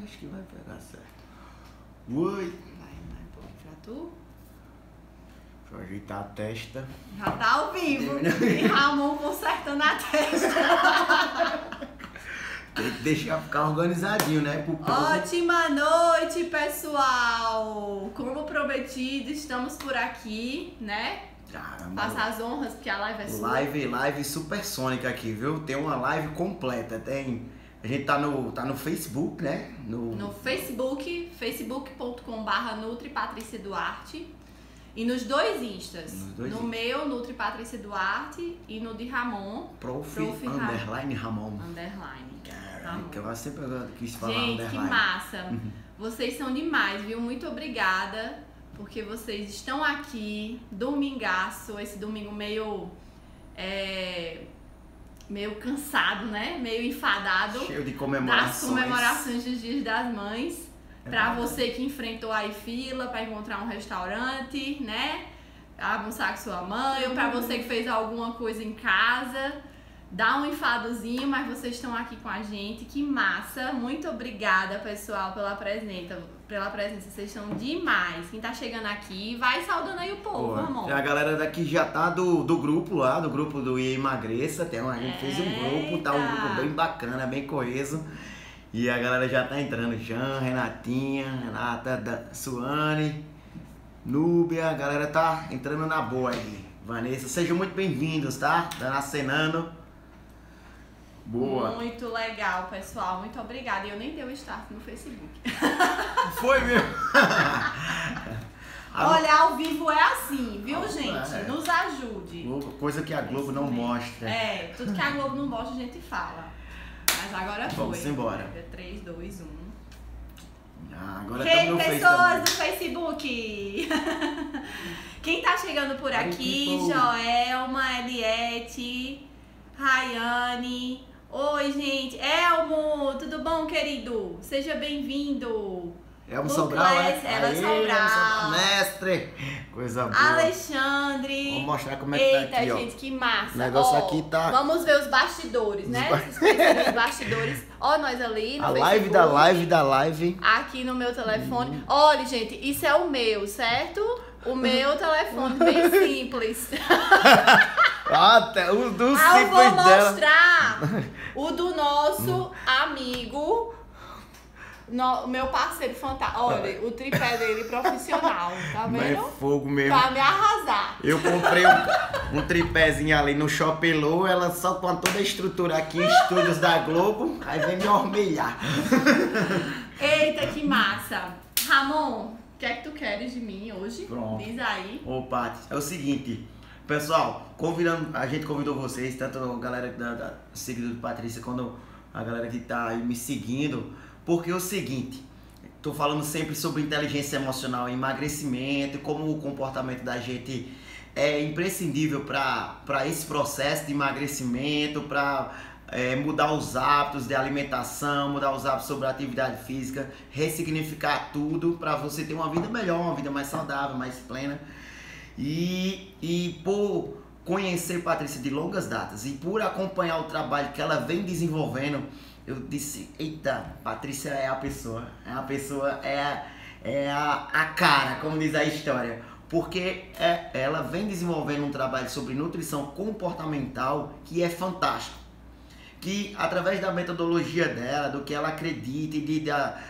acho que vai pegar certo. Oi. Vai um pouquinho pra tu. Deixa eu ajeitar a testa. Já tá ao vivo. E Ramon consertando a testa. Tem que deixar ficar organizadinho, né? Ótima noite, pessoal! Como prometido, estamos por aqui, né? Caramba. Passar as honras, porque a live é sua. Live supersônica aqui, viu? Tem uma live completa. A gente tá no Facebook, né? No Facebook, facebook.com/Nutri Patrícia Duarte. E nos dois instas. No meu, Nutri Patrícia Duarte, e no de Ramon. Prof. Underline Ramon. Underline. Caraca, eu sempre quis falar gente, underline. que massa. Vocês são demais, viu? Muito obrigada, porque vocês estão aqui, domingaço, esse domingo meio cansado, né? Meio enfadado. Cheio de comemorações. Das comemorações dos Dias das Mães. Pra você que enfrentou aí fila pra encontrar um restaurante, né? Almoçar com sua mãe, ou pra você que fez alguma coisa em casa, dá um enfadozinho, mas vocês estão aqui com a gente. Que massa! Muito obrigada, pessoal, pela presença. Vocês são demais. Quem tá chegando aqui, vai saudando aí o povo, amor. A galera daqui já tá do grupo lá, do grupo do Emagreça. A gente fez um grupo, tá um grupo bem bacana, bem coeso. E a galera já tá entrando, Jean, Renatinha, Renata, Suane, Núbia, a galera tá entrando na boa aí. Vanessa, sejam muito bem-vindos, tá? Dando acenando. Boa. Muito legal, pessoal, muito obrigada. E eu nem dei o start no Facebook. Foi mesmo? Olha, ao vivo é assim, viu, gente? Nos ajude. Coisa que a Globo não mostra. Tudo que a Globo não mostra a gente fala. Mas agora foi. Vamos embora. 3, 2, 1. Agora Hey, pessoas do Facebook! Quem tá chegando por aqui? Joelma, Eliette, Rayane. Oi, gente. Elmo, tudo bom, querido? Seja bem-vindo. Elmo Sobral, Ela Sobral. Mestre. Coisa boa. Alexandre. Vou mostrar como é que tá aqui, gente, que massa. O negócio aqui tá... Vamos ver os bastidores, né? Vocês conhecem os bastidores. Ó, nós ali no A Facebook, da live. Aqui no meu telefone. Olha, gente, isso é o meu, certo? O meu telefone, bem simples. O do simples eu vou dela. mostrar o do nosso amigo... meu parceiro fantástico. Olha, o tripé dele profissional, tá vendo? É fogo mesmo. Pra me arrasar. Eu comprei um tripézinho ali no Shopelô, ela só com toda a estrutura aqui, estúdios da Globo, aí vem me ormelhar. Eita, que massa. Ramon, o que é que tu queres de mim hoje? Pronto. Diz aí. Ô, Paty, é o seguinte, pessoal, a gente convidou vocês, tanto a galera da seguidora de Patrícia, quanto a galera que tá aí me seguindo, porque é o seguinte, tô falando sempre sobre inteligência emocional e emagrecimento, como o comportamento da gente é imprescindível para esse processo de emagrecimento, para mudar os hábitos de alimentação, mudar os hábitos sobre a atividade física, ressignificar tudo para você ter uma vida melhor, uma vida mais saudável, mais plena. E por conhecer Patrícia de longas datas e por acompanhar o trabalho que ela vem desenvolvendo, eu disse, eita, Patrícia é a pessoa, é a cara, como diz a história. Porque ela vem desenvolvendo um trabalho sobre nutrição comportamental que é fantástico. Que através da metodologia dela, do que ela acredita e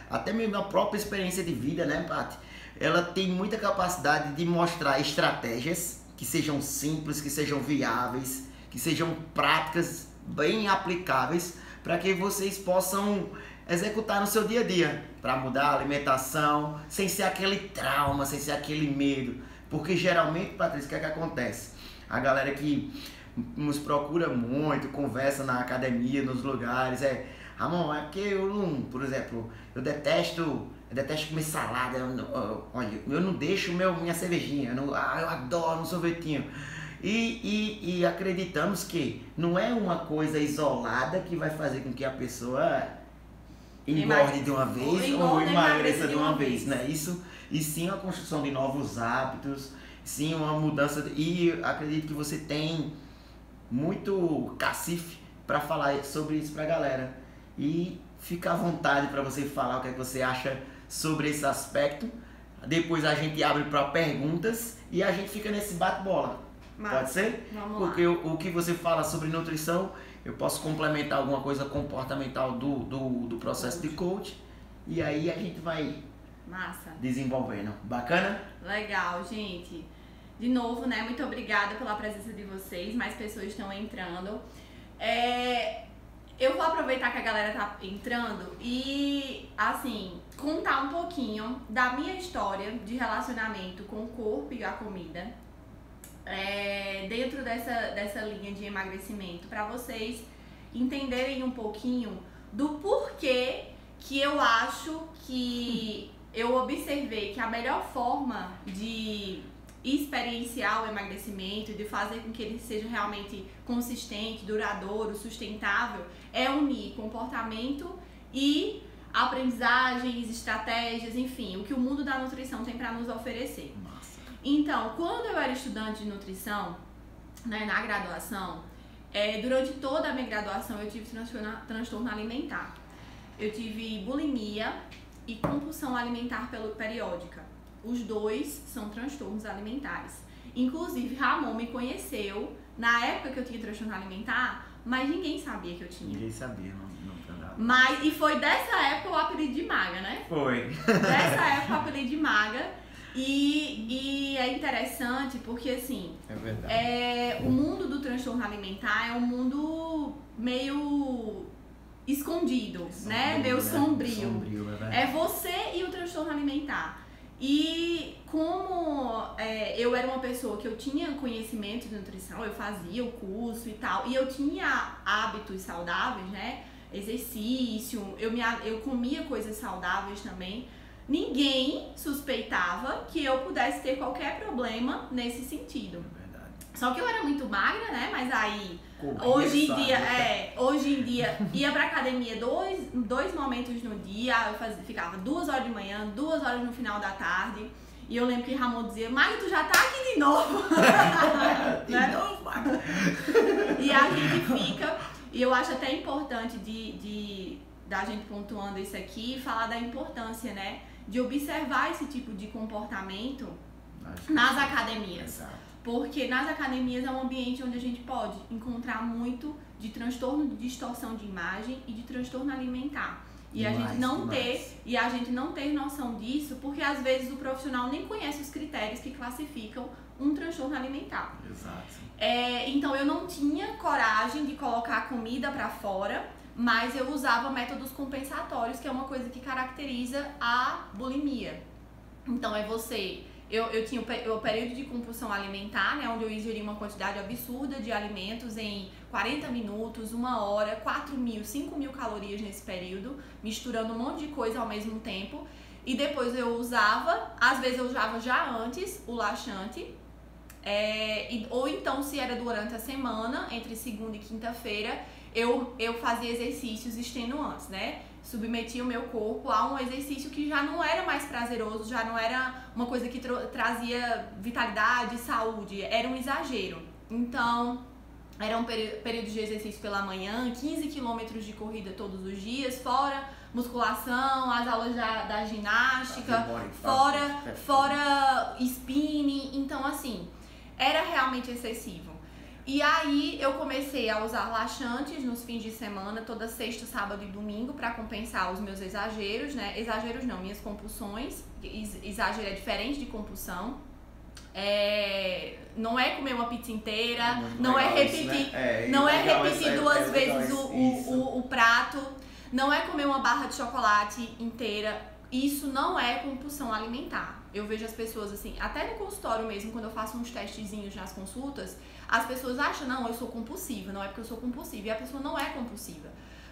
até mesmo da própria experiência de vida, né, Paty? Ela tem muita capacidade de mostrar estratégias que sejam simples, que sejam viáveis, que sejam práticas, bem aplicáveis, para que vocês possam executar no seu dia a dia, para mudar a alimentação, sem ser aquele trauma, sem ser aquele medo. Porque geralmente, Patrícia, o que é que acontece? A galera que nos procura muito, conversa na academia, nos lugares, Ramon, é porque eu não, por exemplo, eu detesto comer salada, eu não deixo minha cervejinha, eu adoro um sorvetinho. E acreditamos que não é uma coisa isolada que vai fazer com que a pessoa engorde de uma vez ou emagreça de uma vez, né? Isso, e sim a construção de novos hábitos, sim uma mudança, e acredito que você tem muito cacife para falar sobre isso pra galera. E fica à vontade para você falar o que é que você acha sobre esse aspecto. Depois a gente abre para perguntas e a gente fica nesse bate-bola. Pode ser? Vamos Porque lá. o que você fala sobre nutrição, eu posso complementar alguma coisa comportamental do processo de coach. E aí a gente vai Massa. desenvolvendo. Bacana? Legal, gente. De novo, né? Muito obrigada pela presença de vocês. Mais pessoas estão entrando. Eu vou aproveitar que a galera tá entrando e, assim, contar um pouquinho da minha história de relacionamento com o corpo e a comida dentro dessa linha de emagrecimento, para vocês entenderem um pouquinho do porquê que eu acho que eu observei que a melhor forma de experienciar o emagrecimento e de fazer com que ele seja realmente consistente, duradouro, sustentável, é unir comportamento e aprendizagens, estratégias, enfim, o que o mundo da nutrição tem para nos oferecer. Massa. Então, quando eu era estudante de nutrição, né, na graduação, durante toda a minha graduação eu tive transtorno alimentar. Eu tive bulimia e compulsão alimentar periódica. Os dois são transtornos alimentares. Inclusive, Ramon me conheceu na época que eu tinha transtorno alimentar, mas ninguém sabia que eu tinha. Ninguém sabia, não. E foi dessa época o apelido de maga, né? Foi. Dessa época o apelido de maga. E é interessante porque, assim, É verdade. o mundo do transtorno alimentar é um mundo meio escondido, né? Meio sombrio. É você e o transtorno alimentar. E como eu era uma pessoa que eu tinha conhecimento de nutrição, eu fazia o curso e tal, e eu tinha hábitos saudáveis, né? Exercício, eu comia coisas saudáveis também. Ninguém suspeitava que eu pudesse ter qualquer problema nesse sentido. Só que eu era muito magra, né? Mas aí, hoje em dia, ia pra academia dois momentos no dia, eu ficava 2 horas de manhã, 2 horas no final da tarde. E eu lembro que Ramon dizia, Maga, tu já tá aqui de novo. De novo, Maga. E a gente fica, e eu acho até importante da gente pontuando isso aqui, falar da importância, né? De observar esse tipo de comportamento nas academias. Exato. Porque nas academias é um ambiente onde a gente pode encontrar muito de transtorno de distorção de imagem e de transtorno alimentar. E a gente não ter noção disso, porque às vezes o profissional nem conhece os critérios que classificam um transtorno alimentar. Exato. Então eu não tinha coragem de colocar a comida para fora, mas eu usava métodos compensatórios, que é uma coisa que caracteriza a bulimia. Então eu tinha o período de compulsão alimentar, né, onde eu ingeria uma quantidade absurda de alimentos em 40 minutos, 1 hora, 4.000, 5.000 calorias nesse período, misturando um monte de coisa ao mesmo tempo. E depois eu usava, às vezes eu usava já antes o laxante, ou então se era durante a semana, entre segunda e quinta-feira, eu fazia exercícios extenuantes, né? Submetia o meu corpo a um exercício que já não era mais prazeroso, já não era uma coisa que trazia vitalidade, saúde, era um exagero. Então, era um período de exercício pela manhã, 15 quilômetros de corrida todos os dias, fora musculação, as aulas da ginástica, fora spinning. Então, assim, era realmente excessivo. E aí eu comecei a usar laxantes nos fins de semana, toda sexta, sábado e domingo, para compensar os meus exageros, né? Exageros não, minhas compulsões. Exagero é diferente de compulsão. Não é comer uma pizza inteira, não é repetir, não é repetir 2 vezes o prato, não é comer uma barra de chocolate inteira. Isso não é compulsão alimentar. Eu vejo as pessoas assim, até no consultório mesmo, quando eu faço uns testezinhos nas consultas, as pessoas acham, não, eu sou compulsiva, não é porque eu sou compulsiva, e a pessoa não é compulsiva.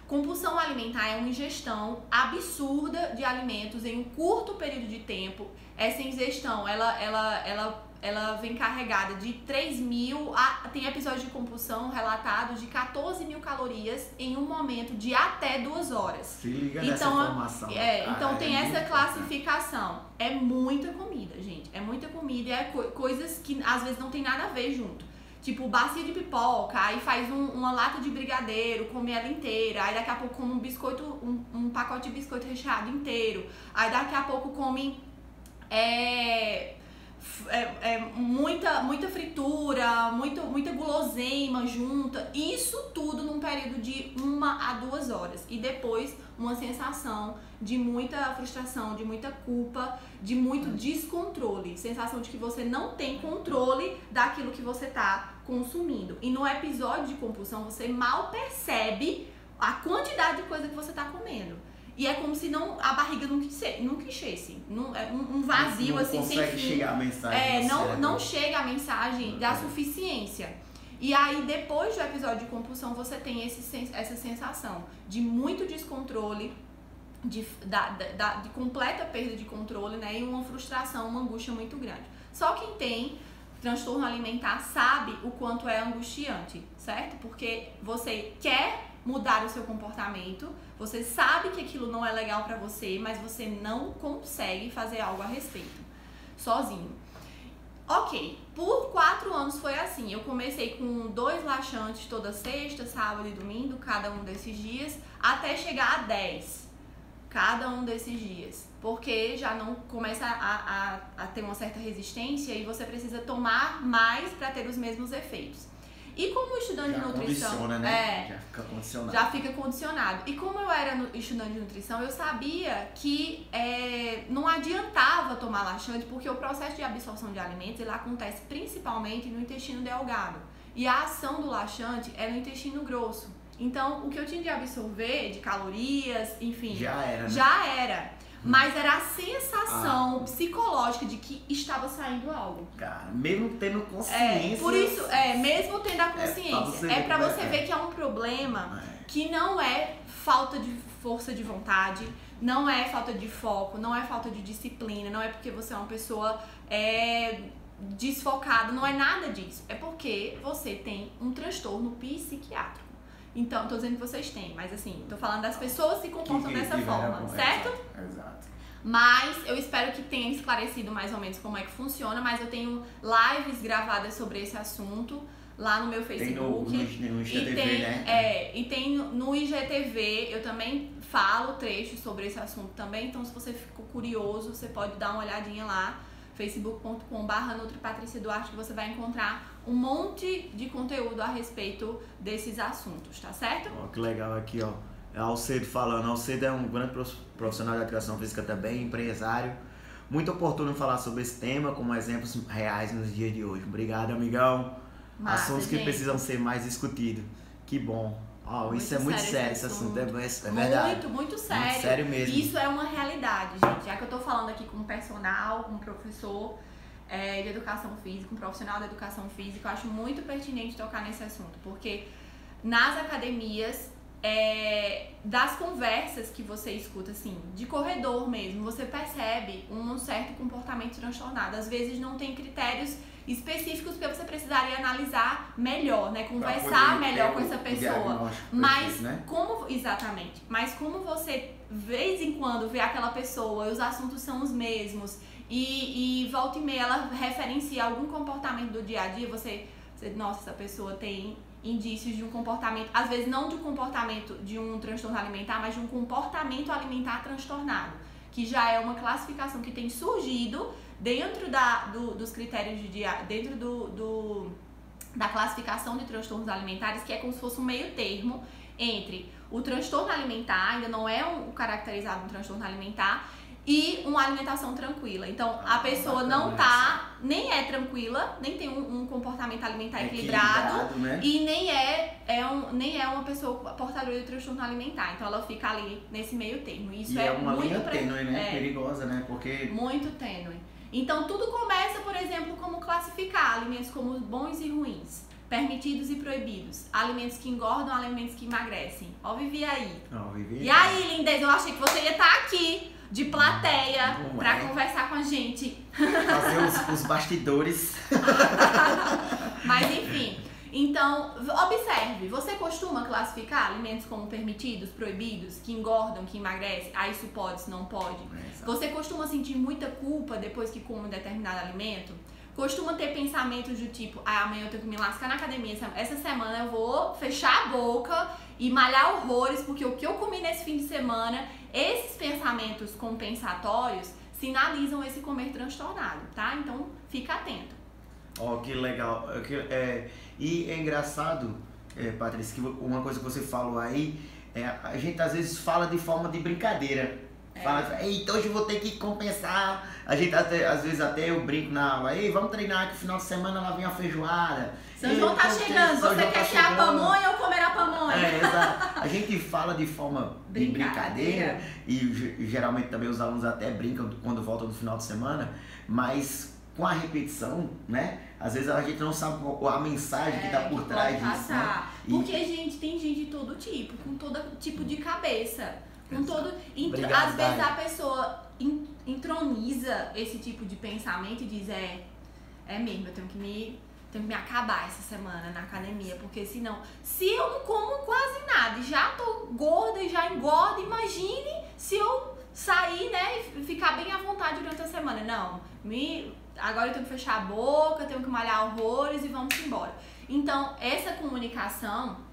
Compulsão alimentar é uma ingestão absurda de alimentos em um curto período de tempo. Essa ingestão, ela vem carregada de 3.000, tem episódios de compulsão relatados de 14.000 calorias em um momento de até 2 horas. Se liga nessa informação. Então tem essa classificação. É muita comida, gente. É muita comida e coisas que às vezes não tem nada a ver junto. tipo, bacia de pipoca, aí faz uma lata de brigadeiro, come ela inteira, aí daqui a pouco come um biscoito, um pacote de biscoito recheado inteiro, aí daqui a pouco come muita fritura, muita guloseima junta, isso tudo num período de 1 a 2 horas. E depois uma sensação de muita frustração, de muita culpa, de muito descontrole. Sensação de que você não tem controle daquilo que você tá consumindo. E no episódio de compulsão você mal percebe a quantidade de coisa que você tá comendo. E é como se a barriga nunca enchesse. Um vazio não assim, sem fim. Chegar a mensagem não chega a mensagem da suficiência. E aí, depois do episódio de compulsão, você tem essa sensação de muito descontrole, de completa perda de controle, né? E uma frustração, uma angústia muito grande. Só quem tem transtorno alimentar sabe o quanto é angustiante, certo? Porque você quer mudar o seu comportamento, você sabe que aquilo não é legal pra você, mas você não consegue fazer algo a respeito, sozinho. Ok, por 4 anos foi assim, eu comecei com 2 laxantes toda sexta, sábado e domingo, cada um desses dias, até chegar a 10, cada um desses dias, porque já não começa a ter uma certa resistência e você precisa tomar mais para ter os mesmos efeitos. E como estudante de nutrição... Condiciona, né? Já fica condicionado. Já fica condicionado. E como eu era estudante de nutrição, eu sabia que não adiantava tomar laxante, porque o processo de absorção de alimentos ele acontece principalmente no intestino delgado. E a ação do laxante é no intestino grosso. Então, o que eu tinha de absorver, de calorias, enfim... Já era, né? Já era. Mas era a sensação psicológica de que estava saindo algo. Cara, mesmo tendo consciência... Por isso, mesmo tendo a consciência. É pra você ver que é um problema que não é falta de força de vontade, não é falta de foco, não é falta de disciplina, não é porque você é uma pessoa desfocada, não é nada disso. É porque você tem um transtorno psiquiátrico. Então, tô dizendo que vocês têm, mas assim, tô falando das pessoas que se comportam dessa forma, certo? Exato. Mas eu espero que tenha esclarecido mais ou menos como é que funciona, mas eu tenho lives gravadas sobre esse assunto lá no meu Facebook. Tem no IGTV, né? E tem no IGTV, eu também falo trechos sobre esse assunto também, então se você ficou curioso, você pode dar uma olhadinha lá, facebook.com/NutriPatriciaDuarte, que você vai encontrar um monte de conteúdo a respeito desses assuntos, tá certo? Ó, que legal aqui, ó. É Alcedo falando. Alcedo é um grande profissional de educação física também, empresário. Muito oportuno falar sobre esse tema, como exemplos reais nos dias de hoje. Obrigado, amigão. Massa, assuntos que gente. precisam ser mais discutidos. Que bom. Ó, isso é muito sério, esse assunto. É verdade. Muito sério. Muito sério mesmo. Isso é uma realidade, gente. Já que eu tô falando aqui com um personal, com um professor de educação física, um profissional de educação física, eu acho muito pertinente tocar nesse assunto, porque nas academias, das conversas que você escuta, assim, de corredor mesmo, você percebe um certo comportamento transtornado. Às vezes não tem critérios específicos porque você precisaria analisar melhor, né? Conversar melhor com essa pessoa. Mas exatamente. Mas como você, de vez em quando, vê aquela pessoa e os assuntos são os mesmos e volta e meia ela referencia algum comportamento do dia a dia, você nossa, essa pessoa tem indícios de um comportamento, às vezes não de um comportamento de um transtorno alimentar, mas de um comportamento alimentar transtornado, que já é uma classificação que tem surgido dentro dos critérios dentro da classificação de transtornos alimentares, que é como se fosse um meio termo entre o transtorno alimentar, ainda não é caracterizado um transtorno alimentar, e uma alimentação tranquila. Então, a pessoa nem é tranquila, nem tem um comportamento alimentar equilibrado, né? E nem é uma pessoa portadora de transtorno alimentar. Então, ela fica ali nesse meio termo. Isso é uma linha tênue, né? Perigosa, né? Porque... Muito tênue. Então, tudo começa, por exemplo, como classificar alimentos como bons e ruins, permitidos e proibidos, alimentos que engordam, alimentos que emagrecem. Ó, Vivi aí. E aí, lindez, eu achei que você ia estar aqui de plateia pra conversar com a gente. Fazer os bastidores. Mas enfim, então observe, você costuma classificar alimentos como permitidos, proibidos, que engordam, que emagrecem? Ah, isso pode, isso não pode? Você costuma sentir muita culpa depois que come um determinado alimento? costuma ter pensamentos do tipo, amanhã eu tenho que me lascar na academia, essa semana eu vou fechar a boca e malhar horrores, porque o que eu comi nesse fim de semana, esses pensamentos compensatórios sinalizam esse comer transtornado, tá? Então, fica atento. Que legal. E é engraçado, Patrícia, que uma coisa que você falou aí, a gente às vezes fala de forma de brincadeira. Fala, eita, hoje eu vou ter que compensar. A gente às vezes até eu brinco na aula, vamos treinar que no final de semana lá vem a feijoada. São João tá chegando, você quer ser a pamonha ou comer a pamonha? Exato. A gente fala de forma de brincadeira e geralmente também os alunos até brincam quando voltam no final de semana, mas com a repetição, né? Às vezes a gente não sabe a mensagem que tá por trás disso, né? Porque, gente, tem gente de todo tipo, com todo tipo de cabeça. Com todo, às vezes a pessoa introniza esse tipo de pensamento e diz, é mesmo, eu tenho que me acabar essa semana na academia, porque senão, se eu não como quase nada e já tô gorda e já engordo, imagine se eu sair, né, e ficar bem à vontade durante a semana. Não, agora eu tenho que fechar a boca, tenho que malhar horrores e vamos embora. Então, essa comunicação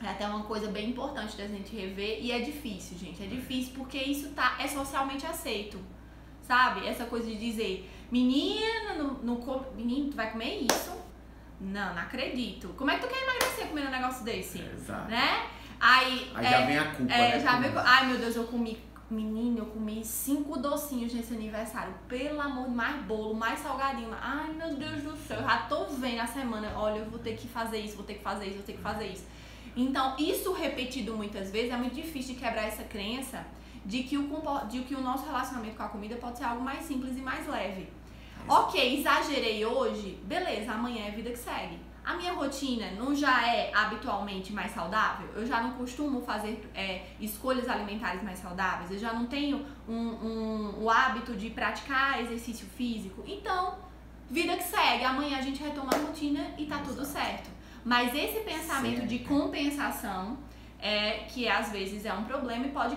é até uma coisa bem importante da gente rever e é difícil, gente. É difícil porque isso é socialmente aceito, sabe? Essa coisa de dizer, menino, tu vai comer isso? Não acredito. Como é que tu quer emagrecer comendo um negócio desse? Exato. Né? Aí já vem a culpa, né? Ai, meu Deus, eu comi 5 docinhos nesse aniversário. Pelo amor de mais bolo, mais salgadinho. Ai, meu Deus do céu, eu já tô vendo a semana. Olha, eu vou ter que fazer isso, vou ter que fazer isso. Então, isso repetido muitas vezes é muito difícil de quebrar essa crença de que o nosso relacionamento com a comida pode ser algo mais simples e mais leve. Ok, exagerei hoje, beleza, amanhã é a vida que segue. A minha rotina não já é habitualmente mais saudável? Eu já não costumo fazer escolhas alimentares mais saudáveis? Eu já não tenho o hábito de praticar exercício físico? Então, vida que segue, amanhã a gente retoma a rotina e tá tudo certo. Mas esse pensamento de compensação, que às vezes é um problema e pode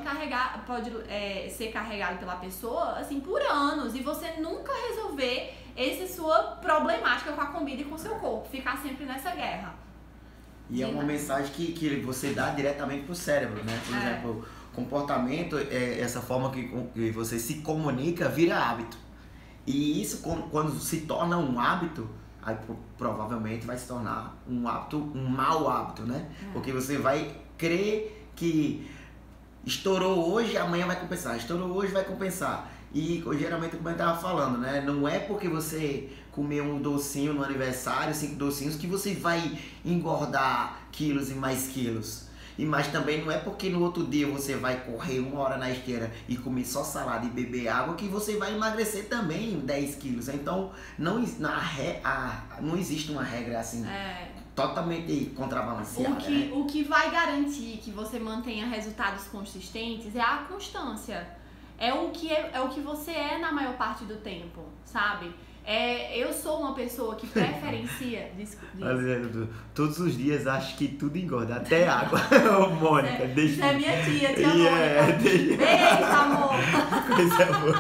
ser carregado pela pessoa assim por anos e você nunca resolver essa sua problemática com a comida e com o seu corpo, ficar sempre nessa guerra. E é uma mensagem que você dá diretamente pro cérebro, né? Por exemplo, comportamento, essa forma que você se comunica vira hábito. E isso quando se torna um hábito, aí provavelmente vai se tornar um mau hábito, né? Porque você vai crer que estourou hoje, amanhã vai compensar. Estourou hoje, vai compensar. E geralmente, como eu estava falando, né? Não é porque você comeu um docinho no aniversário, 5 docinhos, que você vai engordar quilos e mais quilos. Mas também não é porque no outro dia você vai correr 1 hora na esteira e comer só salada e beber água que você vai emagrecer também 10 quilos. Então, não existe uma regra assim totalmente contrabalanceada. O que vai garantir que você mantenha resultados consistentes é a constância. É o que você é na maior parte do tempo, sabe? Eu sou uma pessoa que preferencia... Todos os dias acho que tudo engorda, até água. Ô, Mônica, deixa... Isso é minha tia Mônica. Beijo, amor. Coisa boa.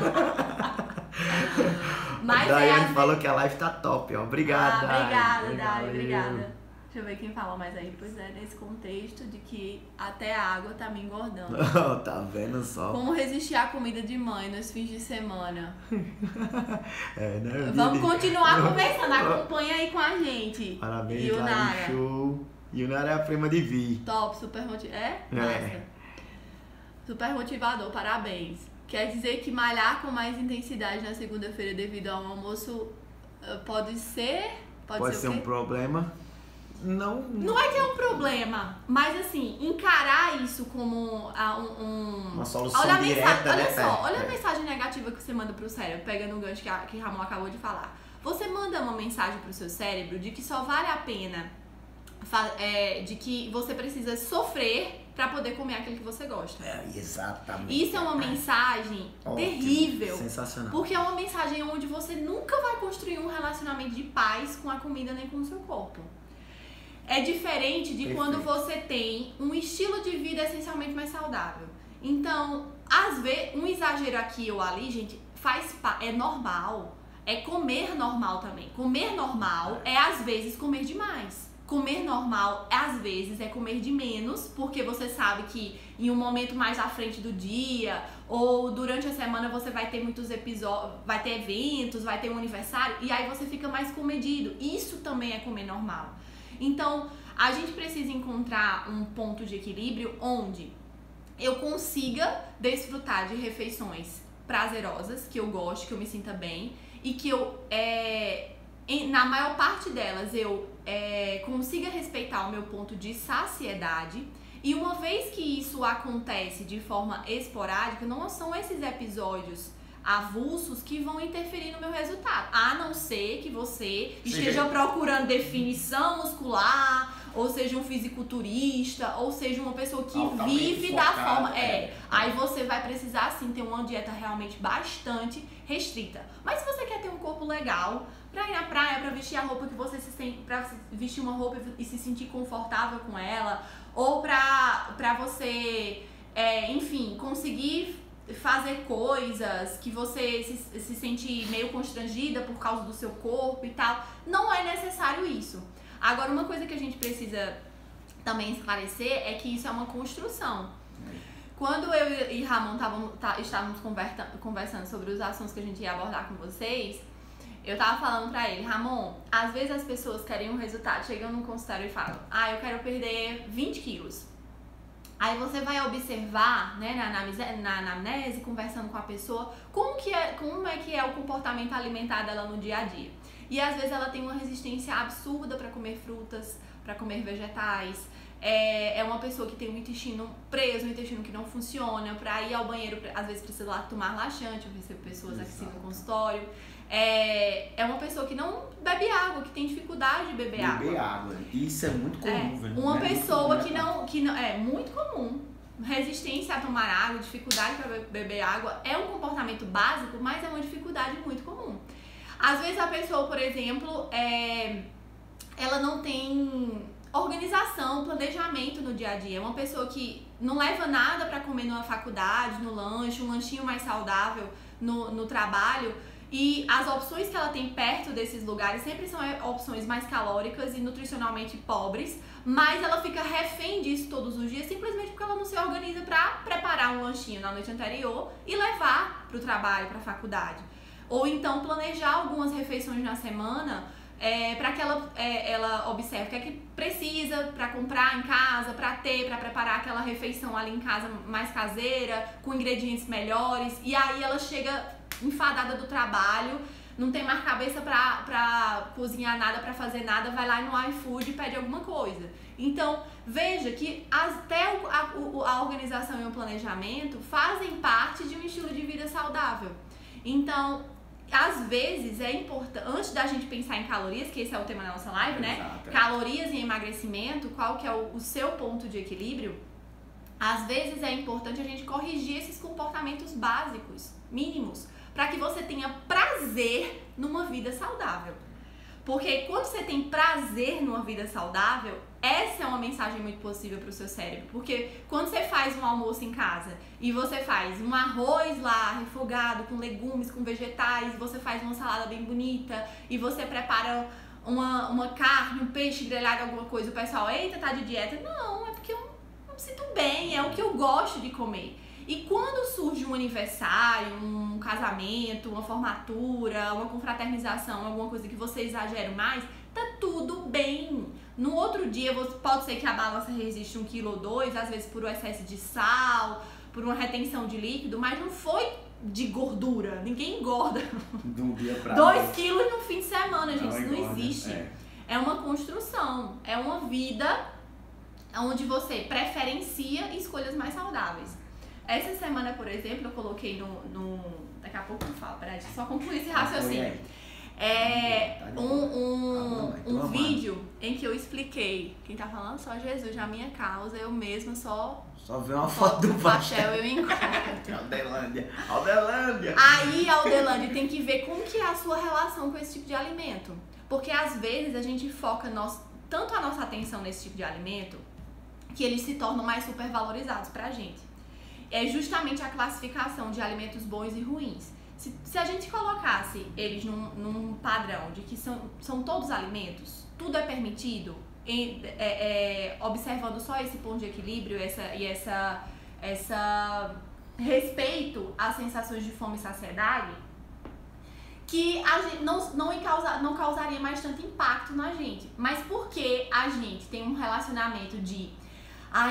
Mas Daiane falou que a live tá top, ó. Obrigada, Daiane. Obrigada. Deixa eu ver quem falou mais aí. Pois nesse contexto de que até a água tá me engordando. Tá vendo só? Como resistir à comida de mãe nos fins de semana? Né? Vamos continuar conversando. Acompanha aí com a gente. Parabéns, Yunara. Show. Yunara é a prima de Vi. Top, super motivador. Super motivador, parabéns. Quer dizer que malhar com mais intensidade na segunda-feira devido ao almoço pode ser um problema. Não é que é um problema, mas assim, encarar isso como uma solução direta, olha a mensagem negativa que você manda pro cérebro, pegando o gancho que Ramon acabou de falar. Você manda uma mensagem pro seu cérebro de que só vale a pena, de que você precisa sofrer pra poder comer aquilo que você gosta. Exatamente. Isso é uma mensagem terrível. Sensacional. Porque é uma mensagem onde você nunca vai construir um relacionamento de paz com a comida nem com o seu corpo. É diferente de quando você tem um estilo de vida essencialmente mais saudável. Então, às vezes, um exagero aqui ou ali, gente, é normal. é comer normal também. Comer normal é às vezes comer demais. Comer normal, às vezes, é comer de menos, porque você sabe que em um momento mais à frente do dia, ou durante a semana você vai ter muitos episódios, vai ter eventos, vai ter um aniversário, e aí você fica mais comedido. Isso também é comer normal. Então, a gente precisa encontrar um ponto de equilíbrio onde eu consiga desfrutar de refeições prazerosas, que eu gosto, que eu me sinta bem, e que eu, na maior parte delas, eu consiga respeitar o meu ponto de saciedade. E uma vez que isso acontece de forma esporádica, não são esses episódios avulsos que vão interferir no meu resultado. A não ser que você esteja procurando definição muscular, ou seja um fisiculturista, ou seja uma pessoa que vive da forma... Aí você vai precisar, sim, ter uma dieta realmente bastante restrita. Mas se você quer ter um corpo legal, pra ir na praia, pra vestir a roupa que você se sente, pra vestir uma roupa e se sentir confortável com ela, ou pra você, enfim, conseguir fazer coisas que você se sente meio constrangida por causa do seu corpo e tal, não é necessário isso. Agora, uma coisa que a gente precisa também esclarecer é que isso é uma construção. Quando eu e Ramon estávamos conversando sobre os assuntos que a gente ia abordar com vocês, eu tava falando pra ele, Ramon, às vezes as pessoas querem um resultado, chegam no consultório e falam, eu quero perder 20 quilos. Aí você vai observar, né, na anamnese, conversando com a pessoa, como é que é o comportamento alimentar dela no dia a dia. E às vezes ela tem uma resistência absurda para comer frutas, para comer vegetais. É uma pessoa que tem um intestino preso, um intestino que não funciona. Para ir ao banheiro, às vezes precisa tomar laxante. Eu recebo pessoas aqui no consultório. É uma pessoa que não bebe água, que tem dificuldade de beber água. Beber água, isso é muito comum, velho. Uma pessoa que não é muito comum. Resistência a tomar água, dificuldade para beber água é um comportamento básico, mas é uma dificuldade muito comum. Às vezes a pessoa, por exemplo, ela não tem organização, planejamento no dia a dia. É uma pessoa que não leva nada para comer na faculdade, no lanche, um lanchinho mais saudável no trabalho. E as opções que ela tem perto desses lugares sempre são opções mais calóricas e nutricionalmente pobres, mas ela fica refém disso todos os dias simplesmente porque ela não se organiza para preparar um lanchinho na noite anterior e levar para o trabalho, para a faculdade. Ou então planejar algumas refeições na semana para que ela observe o que é que precisa para comprar em casa, para preparar aquela refeição ali em casa mais caseira, com ingredientes melhores, e aí ela chega enfadada do trabalho, não tem mais cabeça pra cozinhar nada, pra fazer nada, vai lá no iFood e pede alguma coisa. Então, veja que até a organização e o planejamento fazem parte de um estilo de vida saudável. Então, às vezes é importante, antes da gente pensar em calorias, que esse é o tema da nossa live, né? Exato. Calorias e emagrecimento, qual que é o seu ponto de equilíbrio? Às vezes é importante a gente corrigir esses comportamentos básicos, mínimos, para que você tenha prazer numa vida saudável. Porque quando você tem prazer numa vida saudável, essa é uma mensagem muito possível para o seu cérebro. Porque quando você faz um almoço em casa e você faz um arroz lá refogado com legumes, com vegetais, e você faz uma salada bem bonita e você prepara uma carne, um peixe grelhado, alguma coisa, o pessoal, eita, tá de dieta. Não, é porque eu me sinto bem, é o que eu gosto de comer. E quando surge um aniversário, um casamento, uma formatura, uma confraternização, alguma coisa que você exagere mais, tá tudo bem. No outro dia, pode ser que a balança resiste 1 quilo ou 2, às vezes por um excesso de sal, por uma retenção de líquido, mas não foi de gordura. Ninguém engorda. De um dia pra 2 quilos no fim de semana, gente. Isso não engorda, existe. É uma construção. É uma vida onde você preferencia escolhas mais saudáveis. Essa semana, por exemplo, eu coloquei daqui a pouco eu falo, peraí, deixa eu só concluir esse raciocínio. Um vídeo em que eu expliquei, quem tá falando? Só Jesus, a minha causa, eu mesma só vê uma foto do pastel. Eu encontro. Aldelândia. Aí, Aldelândia, tem que ver como que é a sua relação com esse tipo de alimento. Porque às vezes a gente foca tanto a nossa atenção nesse tipo de alimento que eles se tornam mais supervalorizados pra gente. É justamente a classificação de alimentos bons e ruins. Se a gente colocasse eles num padrão de que são todos alimentos, tudo é permitido, observando só esse ponto de equilíbrio e essa respeito às sensações de fome e saciedade, que a gente não causaria mais tanto impacto na gente. Mas porque a gente tem um relacionamento de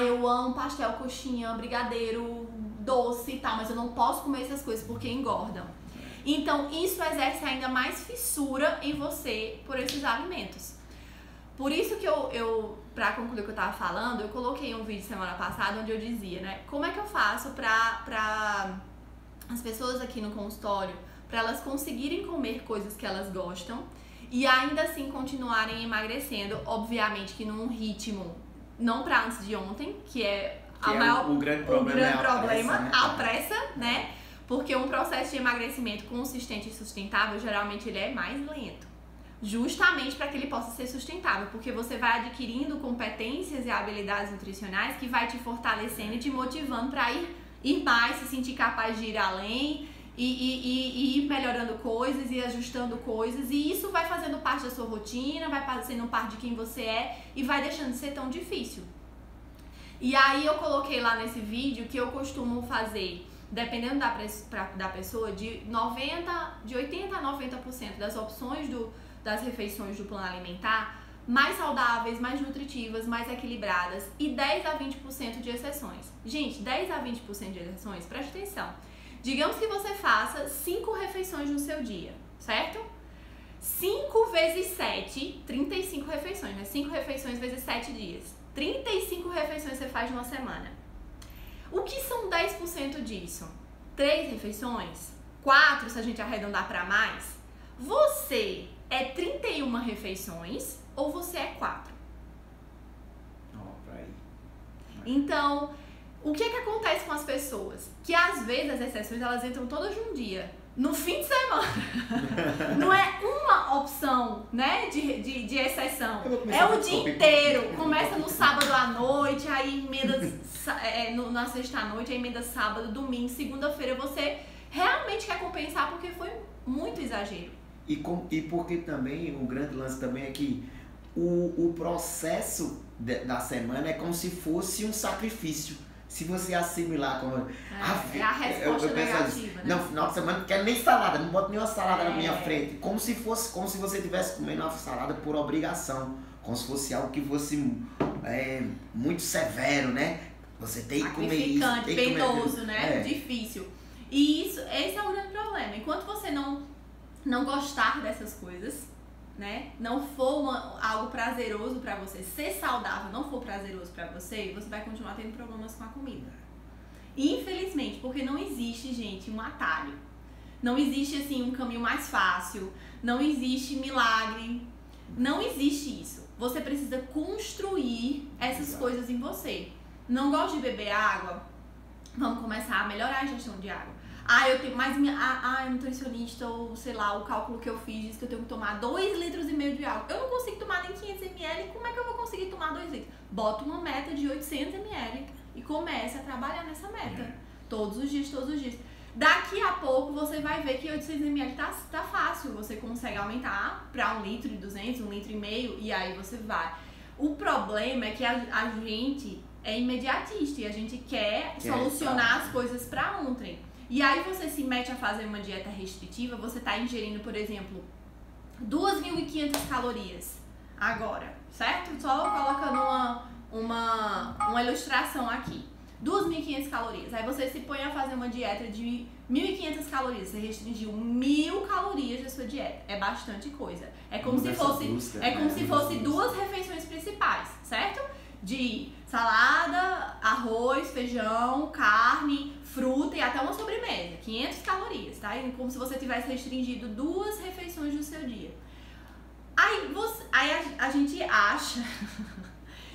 eu amo pastel, coxinha, brigadeiro, doce e tal, mas eu não posso comer essas coisas porque engordam. Então isso exerce ainda mais fissura em você por esses alimentos. Por isso que pra concluir o que eu tava falando, eu coloquei um vídeo semana passada onde eu dizia, né, como é que eu faço pra as pessoas aqui no consultório, pra elas conseguirem comer coisas que elas gostam e ainda assim continuarem emagrecendo, obviamente que num ritmo não pra antes de ontem, que é o grande problema, a pressa, né? Porque um processo de emagrecimento consistente e sustentável, geralmente ele é mais lento. Justamente para que ele possa ser sustentável, porque você vai adquirindo competências e habilidades nutricionais que vai te fortalecendo e te motivando para ir mais, se sentir capaz de ir além e ir melhorando coisas e ajustando coisas, e isso vai fazendo parte da sua rotina, vai fazendo parte de quem você é e vai deixando de ser tão difícil. E aí eu coloquei lá nesse vídeo que eu costumo fazer, dependendo da pessoa, de 80 a 90% das opções das refeições do plano alimentar mais saudáveis, mais nutritivas, mais equilibradas, e 10 a 20% de exceções. Gente, 10 a 20% de exceções, preste atenção. Digamos que você faça 5 refeições no seu dia, certo? 5 vezes 7, 35 refeições, né? 5 refeições vezes 7 dias. 35 refeições você faz numa semana. O que são 10% disso? 3 refeições? 4 se a gente arredondar para mais? Você é 31 refeições ou você é 4? Então, o que acontece com as pessoas? Que às vezes as exceções elas entram todas num dia, no fim de semana. Não é uma opção, né, de exceção. É o dia inteiro. Começa no sábado à noite, aí emenda na sexta à noite, aí emenda sábado, domingo, segunda-feira. Você realmente quer compensar porque foi muito exagero. E porque também, o grande lance também é que o processo da semana é como se fosse um sacrifício. Se você assimilar como... É a resposta negativa, né? Não, final de semana não quero nem salada, não boto nenhuma salada na minha frente. Como se você estivesse comendo uma salada por obrigação. Como se fosse algo que fosse muito severo, né? Você tem que comer isso. Sacrificante, penoso, né? Difícil. E esse é o grande problema. Enquanto você não gostar dessas coisas, né, não for algo prazeroso pra você, ser saudável não for prazeroso pra você, você vai continuar tendo problemas com a comida. Infelizmente, porque não existe, gente, um atalho. Não existe, assim, um caminho mais fácil. Não existe milagre. Não existe isso. Você precisa construir essas coisas em você. Não gosta de beber água? Vamos começar a melhorar a ingestão de água. Eu tenho mais nutricionista, ou sei lá, o cálculo que eu fiz diz que eu tenho que tomar 2,5 litros de água. Eu não consigo tomar nem 500 ml, como é que eu vou conseguir tomar 2 litros? Bota uma meta de 800 ml e comece a trabalhar nessa meta. Todos os dias. Daqui a pouco você vai ver que 800 ml tá fácil, você consegue aumentar para 1,2 litros, 1,5 litros, e aí você vai. O problema é que a gente é imediatista e a gente quer solucionar as coisas para ontem. E aí você se mete a fazer uma dieta restritiva, você tá ingerindo, por exemplo, 2.500 calorias agora, certo? Só colocando uma ilustração aqui. 2.500 calorias. Aí você se põe a fazer uma dieta de 1.500 calorias. Você restringiu 1.000 calorias da sua dieta. É bastante coisa. É como se fosse 2 refeições principais, certo? De salada, arroz, feijão, carne, fruta e até uma sobremesa. 500 calorias, tá? É como se você tivesse restringido 2 refeições do seu dia. Aí a gente acha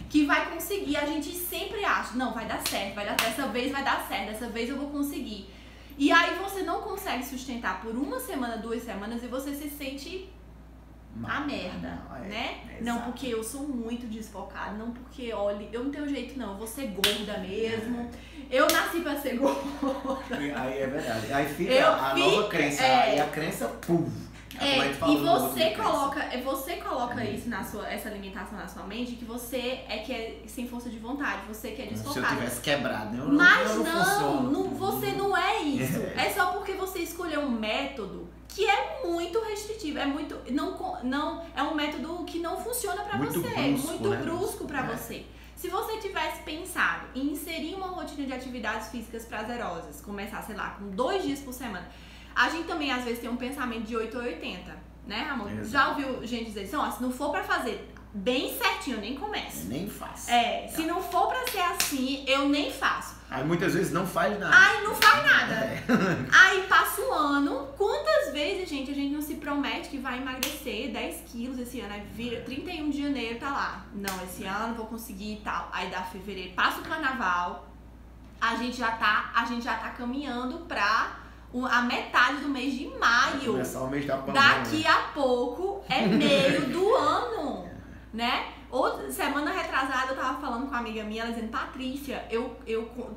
que vai conseguir, a gente sempre acha, não, vai dar certo, dessa vez vai dar certo, dessa vez eu vou conseguir. E aí você não consegue sustentar por 1 semana, 2 semanas e você se sente a merda, né? Não porque eu sou muito desfocada, não porque, olha, eu não tenho jeito não, eu vou ser gorda mesmo. Eu nasci pra ser gorda. Aí é verdade. Aí fica a nova crença. Aí a crença, pum. E você coloca isso essa limitação na sua mente, que você que é sem força de vontade, você que é desfocado. Se eu tivesse quebrado, Mas você não é isso. É só porque você escolheu um método que é muito restritivo, é muito não é um método que não funciona pra você, muito brusco pra você. Se você tivesse pensado em inserir uma rotina de atividades físicas prazerosas, começar, sei lá, com 2 dias por semana. A gente também, às vezes, tem um pensamento de 8 ou 80, né, Ramon? Exato. Já ouviu gente dizer assim, ó, se não for pra fazer bem certinho, eu nem começo. Eu nem faço. Se não for pra ser assim, eu nem faço. Aí muitas vezes não faz nada. Aí não faz nada. Aí passa o ano, quantas vezes, gente, a gente não se promete que vai emagrecer 10 quilos esse ano, aí vira 31 de janeiro, tá lá. Não, esse ano vou conseguir e tal. Aí dá fevereiro, passa o carnaval, a gente já tá caminhando pra a metade do mês de maio. Começar o mês da pandemia. Daqui a pouco é meio do ano, né? Outra semana retrasada eu tava falando com uma amiga minha, ela dizendo, Patrícia,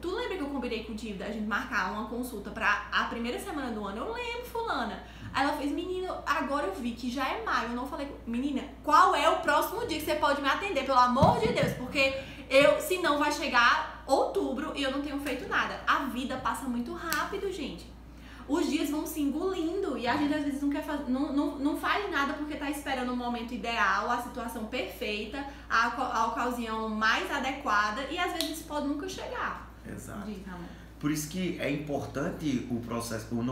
tu lembra que eu combinei contigo da gente marcar uma consulta pra a primeira semana do ano? Eu lembro, fulana. Aí ela fez, menina, agora eu vi que já é maio. Eu não falei, menina, qual é o próximo dia que você pode me atender, pelo amor de Deus? Porque senão vai chegar outubro e eu não tenho feito nada. A vida passa muito rápido, gente. Os dias vão se engolindo e a gente às vezes não quer fazer, não faz nada porque tá esperando o momento ideal, a situação perfeita, a ocasião mais adequada e às vezes isso pode nunca chegar. Exato. Por isso que é importante no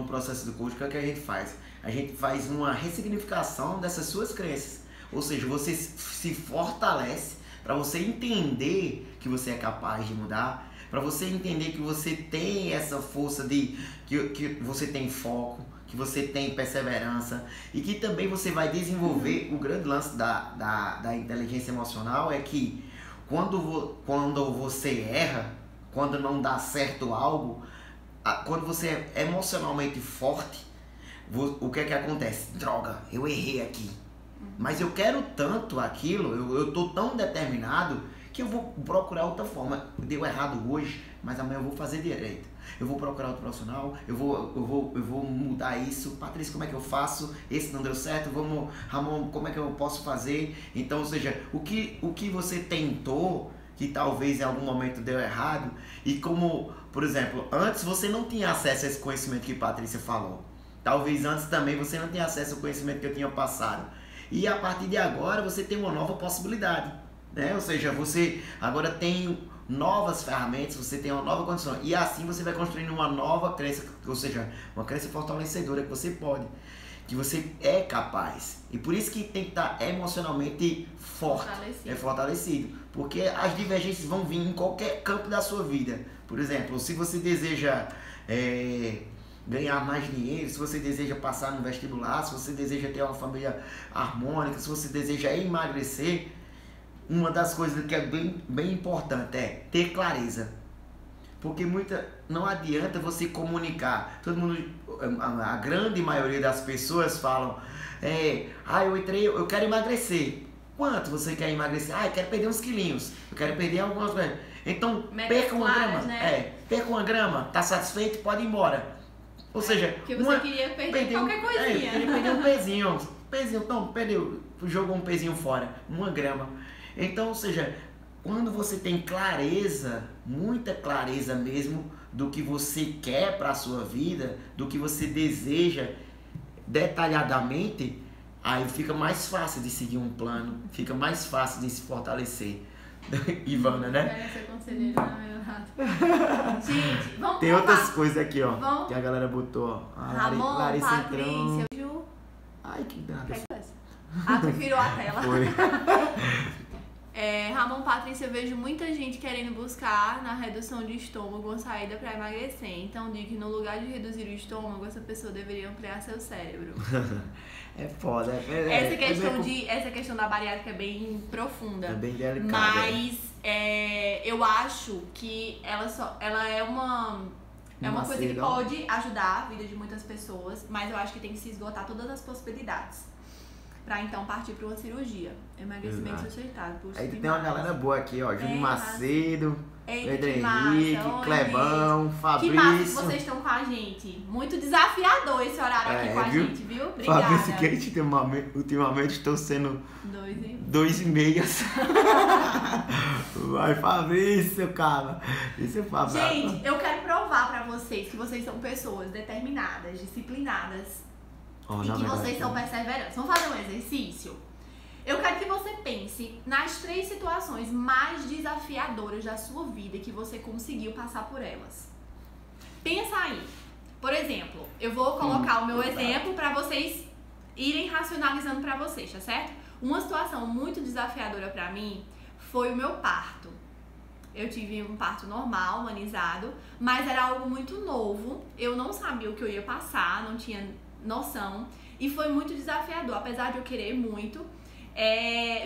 processo do coaching, o que a gente faz? A gente faz uma ressignificação dessas suas crenças. Ou seja, você se fortalece para você entender que você é capaz de mudar, para você entender que você tem essa força que você tem foco, que você tem perseverança e que também você vai desenvolver. O grande lance da inteligência emocional é que quando você erra, quando não dá certo algo, quando você é emocionalmente forte, o que é que acontece? Droga, eu errei aqui, mas eu quero tanto aquilo, eu tô tão determinado que eu vou procurar outra forma. Deu errado hoje, mas amanhã eu vou fazer direito. Eu vou procurar outro profissional, eu vou mudar isso. Patrícia, como é que eu faço? Esse não deu certo, Ramon, como é que eu posso fazer? Então, ou seja, o que você tentou, que talvez em algum momento deu errado, e como, por exemplo, antes você não tinha acesso a esse conhecimento que Patrícia falou. Talvez antes também você não tinha acesso ao conhecimento que eu tinha passado. E a partir de agora você tem uma nova possibilidade, né? Ou seja, você agora tem novas ferramentas, você tem uma nova condição. E assim você vai construindo uma nova crença, ou seja, uma crença fortalecedora que você pode, que você é capaz. E por isso que tem que estar emocionalmente forte, fortalecido. Porque as divergências vão vir em qualquer campo da sua vida. Por exemplo, se você deseja ganhar mais dinheiro, se você deseja passar no vestibular, se você deseja ter uma família harmônica, se você deseja emagrecer, uma das coisas que é bem importante é ter clareza. Porque não adianta você comunicar. Todo mundo, a grande maioria das pessoas falam, eu quero emagrecer. Quanto você quer emagrecer? Eu quero perder uns quilinhos. Eu quero perder algumas coisas. Então, perca uma grama. Né? Perca uma grama. Tá satisfeito? Pode ir embora. Ou seja, porque você queria perder qualquer coisinha. Queria perder um pezinho. Então, jogou um pezinho fora. 1 grama. Então, ou seja, quando você tem clareza, muita clareza mesmo, do que você quer para a sua vida, do que você deseja detalhadamente, aí fica mais fácil de seguir um plano, fica mais fácil de se fortalecer. Ivana, né? Quero ser conselheira, não é errado. Gente, vamos tem outras coisas aqui, ó, que a galera botou, ó. Ramon, Larissa Patrícia, Ju. Ai, que nada. Tu virou a tela. Foi. Ramon, Patrícia, eu vejo muita gente querendo buscar na redução de estômago uma saída para emagrecer. Então, digo que no lugar de reduzir o estômago, essa pessoa deveria ampliar seu cérebro. É foda. Essa questão da bariátrica é bem profunda. É bem delicada. Mas eu acho que ela é uma coisa que pode ajudar a vida de muitas pessoas, mas eu acho que tem que se esgotar todas as possibilidades. pra então partir pra uma cirurgia. Emagrecimento susceitado. Aí tem uma galera boa aqui, ó. Júnior Macedo, Pedro que Henrique, massa. Clebão, Fabrício. Que massa que vocês estão com a gente. Muito desafiador esse horário aqui com a gente, viu? Obrigada. Fabrício Kate, ultimamente estou sendo 2,5. Vai, Fabrício, cara. Isso é Fabrício. Gente, eu quero provar pra vocês que vocês são pessoas determinadas, disciplinadas e que vocês são perseverantes. Vamos fazer um exercício? Eu quero que você pense nas 3 situações mais desafiadoras da sua vida que você conseguiu passar por elas. Pensa aí. Por exemplo, eu vou colocar o meu exemplo pra vocês irem racionalizando pra vocês, tá certo? Uma situação muito desafiadora pra mim foi o meu parto. Eu tive um parto normal, humanizado, mas era algo muito novo. Eu não sabia o que eu ia passar, não tinha noção. E foi muito desafiador, apesar de eu querer muito.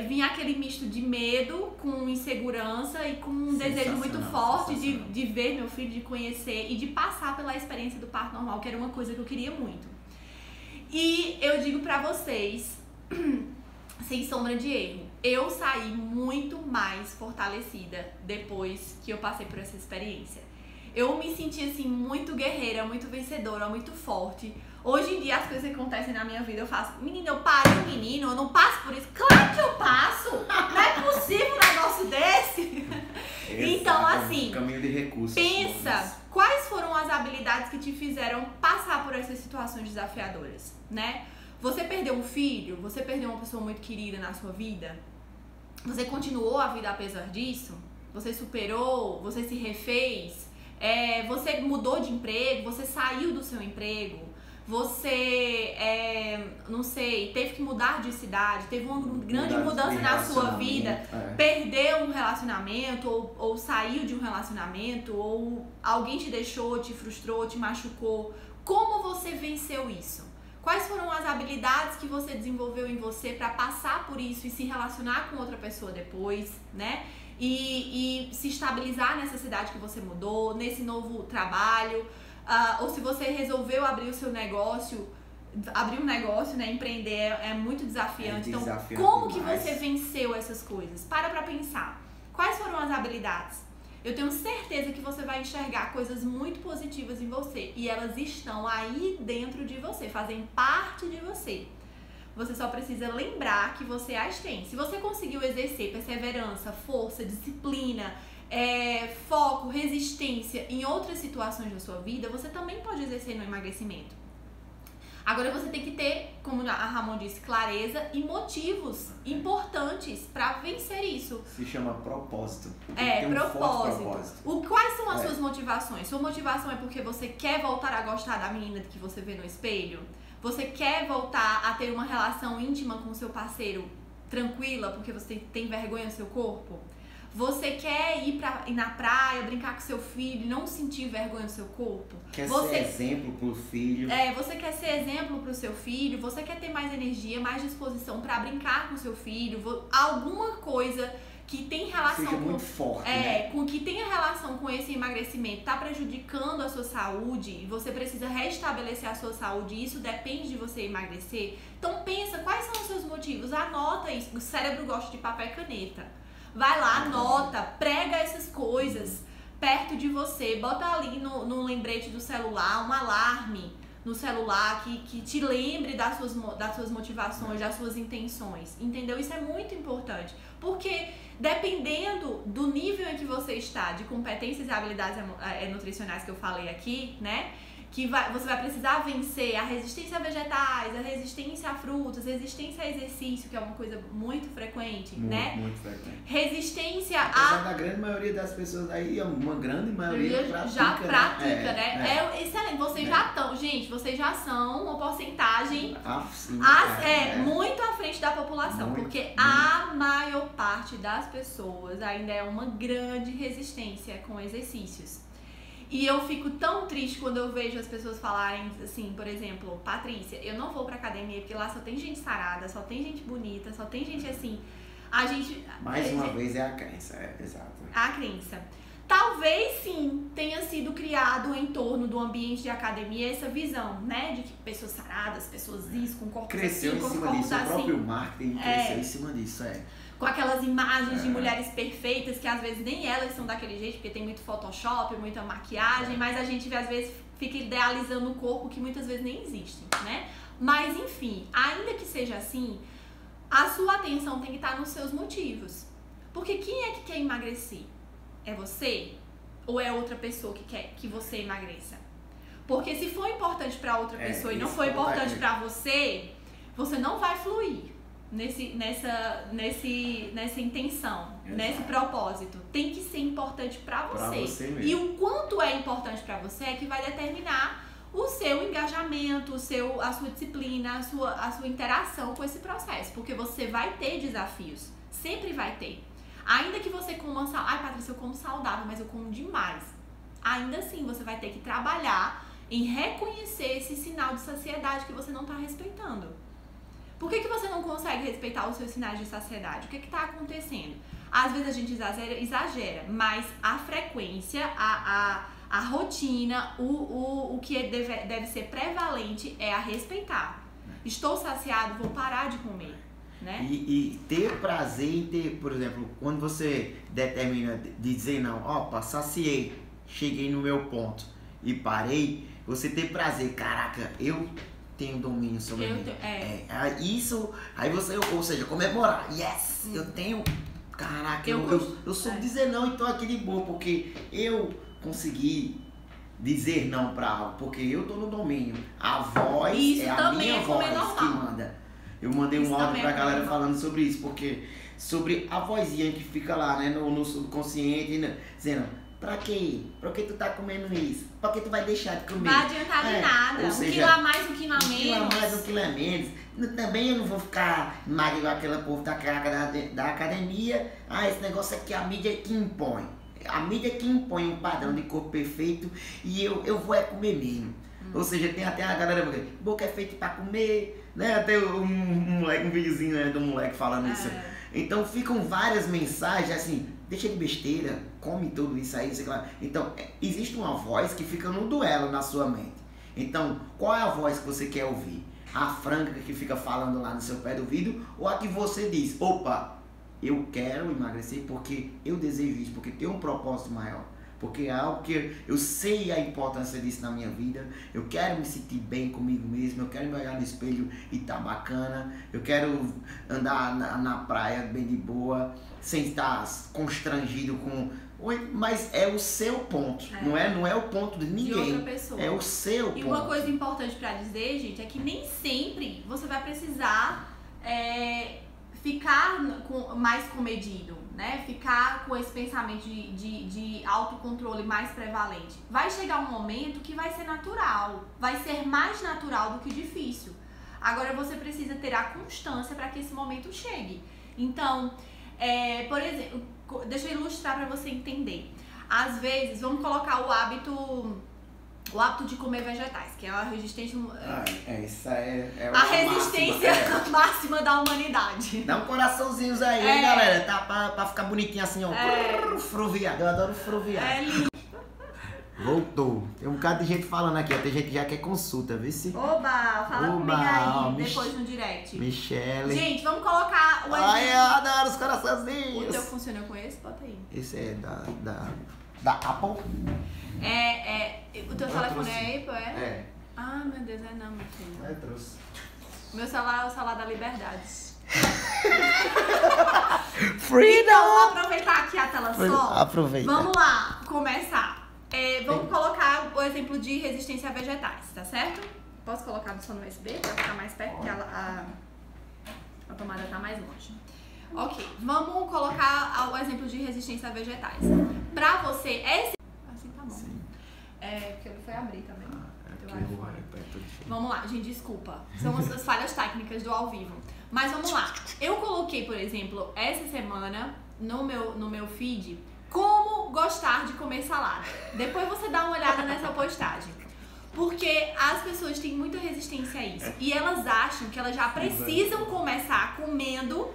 Vinha aquele misto de medo com insegurança e com um desejo muito forte de ver meu filho, de conhecer e de passar pela experiência do parto normal, que era uma coisa que eu queria muito. E eu digo pra vocês, sem sombra de erro, eu saí muito mais fortalecida depois que eu passei por essa experiência. Eu me senti assim muito guerreira, muito vencedora, muito forte. Hoje em dia as coisas que acontecem na minha vida eu faço, menina, eu parei um menino, eu não passo por isso. Claro que eu passo! Não é possível um negócio desse! Então assim, caminho de recursos, pensa quais foram as habilidades que te fizeram passar por essas situações desafiadoras, né? Você perdeu um filho, você perdeu uma pessoa muito querida na sua vida, você continuou a vida apesar disso, você superou, você se refez, você mudou de emprego, você saiu do seu emprego, você, não sei, teve que mudar de cidade, teve uma grande mudança na sua vida, perdeu um relacionamento ou saiu de um relacionamento, ou alguém te deixou, te frustrou, te machucou. Como você venceu isso? Quais foram as habilidades que você desenvolveu em você para passar por isso e se relacionar com outra pessoa depois, né? E se estabilizar nessa cidade que você mudou, nesse novo trabalho, ou se você resolveu abrir o seu negócio, abrir um negócio, né? Empreender é muito desafiante. Então, como que você venceu essas coisas? Para pensar. Quais foram as habilidades? Eu tenho certeza que você vai enxergar coisas muito positivas em você e elas estão aí dentro de você, fazem parte de você. Você só precisa lembrar que você as tem. Se você conseguiu exercer perseverança, força, disciplina, foco, resistência em outras situações da sua vida, você também pode exercer no emagrecimento. Agora você tem que ter, como a Ramon disse, clareza e motivos importantes para vencer isso. Se chama propósito. Propósito. Quais são as suas motivações? Sua motivação é porque você quer voltar a gostar da menina que você vê no espelho? Você quer voltar a ter uma relação íntima com o seu parceiro tranquila porque você tem vergonha do seu corpo? Você quer ir na praia, brincar com seu filho e não sentir vergonha do seu corpo? Quer ser exemplo pro filho. Você quer ser exemplo pro seu filho, você quer ter mais energia, mais disposição para brincar com seu filho, alguma coisa que tem relação seja muito forte, né? com que tenha relação com esse emagrecimento, tá prejudicando a sua saúde e você precisa restabelecer a sua saúde e isso depende de você emagrecer. Então pensa, quais são os seus motivos? Anota isso, o cérebro gosta de papel e caneta. Vai lá, anota, prega essas coisas perto de você, bota ali no lembrete do celular, um alarme no celular que te lembre das suas motivações, das suas intenções, entendeu? Isso é muito importante, porque dependendo do nível em que você está, de competências e habilidades nutricionais que eu falei aqui, né? Você vai precisar vencer a resistência a vegetais, a resistência a frutas, resistência a exercício, que é uma coisa muito frequente, né? Muito frequente. Resistência Apesar da grande maioria das pessoas aí, uma grande maioria já pratica, né? Excelente. Vocês já estão, gente, vocês já são uma porcentagem muito à frente da população, porque a maior parte das pessoas ainda é uma grande resistência com exercícios. E eu fico tão triste quando eu vejo as pessoas falarem assim, por exemplo, Patrícia, eu não vou pra academia porque lá só tem gente sarada, só tem gente bonita, só tem gente assim. Mais uma vez é a crença, exato. A crença. Talvez sim tenha sido criado em torno do ambiente de academia essa visão, né? De que pessoas saradas, pessoas isso, com corpos Cresceu assim, em com cima corpos disso, o assim. próprio marketing cresceu em cima disso, Com aquelas imagens de mulheres perfeitas, que às vezes nem elas são daquele jeito, porque tem muito Photoshop, muita maquiagem, mas a gente às vezes fica idealizando um corpo que muitas vezes nem existe, né? Mas enfim, ainda que seja assim, a sua atenção tem que estar nos seus motivos. Porque quem é que quer emagrecer? É você? Ou é outra pessoa que quer que você emagreça? Porque se for importante para outra pessoa e não for importante para você, você não vai fluir nessa intenção, nesse propósito. Tem que ser importante para você. Mesmo. E o quanto é importante para você é que vai determinar o seu engajamento, a sua disciplina, a sua interação com esse processo. Porque você vai ter desafios. Sempre vai ter. Ainda que você coma saudável. Ai, Patrícia, eu como saudável, mas eu como demais. Ainda assim, você vai ter que trabalhar em reconhecer esse sinal de saciedade que você não está respeitando. Por que você não consegue respeitar os seus sinais de saciedade? O que está acontecendo? Às vezes a gente exagera, mas a frequência, a rotina, o que deve ser prevalente é a respeitar. Estou saciado, vou parar de comer. Né? E ter prazer em ter, por exemplo, quando você determina de dizer não, opa, saciei, cheguei no meu ponto e parei, você ter prazer, caraca, eu tenho domínio sobre mim. Isso, aí você, ou seja, comemorar, yes, eu tenho, caraca, eu soube dizer não e tô aqui de boa, porque eu consegui dizer não pra algo, porque eu tô no domínio. A voz isso é a minha voz que manda. Eu mandei um áudio pra galera falando sobre isso, porque sobre a vozinha que fica lá, né, no subconsciente, né, dizendo, pra quê? Pra que tu tá comendo isso? Pra que tu vai deixar de comer? Não vai adiantar de nada. Ou seja, um quilo a mais, um quilo a menos. Um quilo a mais, um quilo a menos. Também eu não vou ficar magro igual aquela povo da academia. Ah, esse negócio aqui é a mídia que impõe. A mídia que impõe um padrão de corpo perfeito e eu vou comer mesmo. Ou seja, tem até a galera boca é feita pra comer, né? Até um videozinho, né, do moleque falando isso. Então ficam várias mensagens assim, deixa de besteira, come tudo isso aí, sei lá. Então, existe uma voz que fica no duelo na sua mente. Então, qual é a voz que você quer ouvir? A franca que fica falando lá no seu pé do ouvido ou a que você diz, opa, eu quero emagrecer porque eu desejo isso, porque tem um propósito maior. Porque é algo que eu sei a importância disso na minha vida. Eu quero me sentir bem comigo mesmo. Eu quero me olhar no espelho e tá bacana. Eu quero andar na praia bem de boa, sem estar constrangido com... Mas é o seu ponto, não é o ponto de ninguém. De outra pessoa. É o seu ponto. E uma coisa importante pra dizer, gente, é que nem sempre você vai precisar ficar mais comedido, né? Ficar com esse pensamento de autocontrole mais prevalente. Vai chegar um momento que vai ser natural, vai ser mais natural do que difícil. Agora você precisa ter a constância para que esse momento chegue. Então, por exemplo, deixa eu ilustrar para você entender. Às vezes, vamos colocar o hábito de comer vegetais, que é a resistência... Isso é a resistência máxima da humanidade. Dá um coraçãozinhos aí, galera, tá? Pra ficar bonitinho assim, ó. Fruviado, eu adoro fruviado. Voltou. Tem um bocado de gente falando aqui, ó. Tem gente que já quer consulta, vê se... Oba, fala comigo aí, depois no direct. Michele. Gente, vamos colocar o Ai, eu adoro os coraçãozinhos. O teu funciona com esse? Bota aí. Esse é da Apple. O teu telefone é Apple, É. Ah, meu Deus, não, meu filho. Eu trouxe. O meu celular é o celular da liberdade. Freedom! Então, vamos aproveitar aqui a tela só. Aproveita. Vamos lá, começar. Vamos colocar o exemplo de resistência a vegetais, tá certo? Posso colocar só no USB pra ficar mais perto, porque a tomada tá mais longe. Ok, vamos colocar o exemplo de resistência a vegetais. Pra você, assim tá bom. Sim. Porque ele foi abrir também. Vamos lá, gente, desculpa. São as falhas técnicas do ao vivo. Mas vamos lá. Eu coloquei, por exemplo, essa semana no meu feed, como gostar de comer salada. Depois você dá uma olhada nessa postagem. Porque as pessoas têm muita resistência a isso. E elas acham que elas já precisam começar comendo